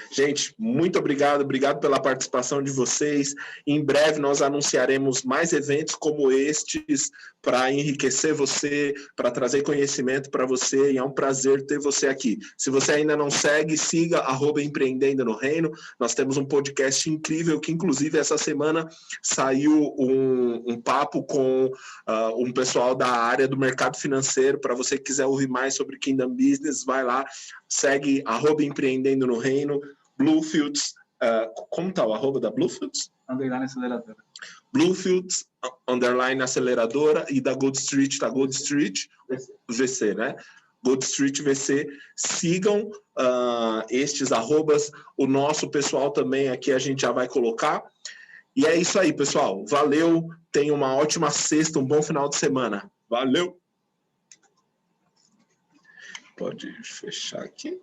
Speaker 4: Gente, muito obrigado pela participação de vocês. Em breve nós anunciaremos mais eventos como estes para enriquecer você, para trazer conhecimento para você, e é um prazer ter você aqui. Se você ainda não segue, siga @Empreendendo no Reino. Nós temos um podcast incrível que, inclusive, essa semana saiu um papo com um pessoal da área do mercado financeiro. Para você que quiser ouvir mais sobre Kingdom Business, vai lá. segue @empreendendo no reino, Bluefields, como tá o arroba da Bluefields?
Speaker 1: Underline aceleradora.
Speaker 4: Bluefields, underline aceleradora, e da Gold Street, tá Gold Street VC, né? Gold Street VC, sigam estes arrobas, o nosso pessoal também aqui a gente já vai colocar. E é isso aí, pessoal. Valeu, tenha uma ótima sexta, um bom final de semana. Valeu! Pode fechar aqui.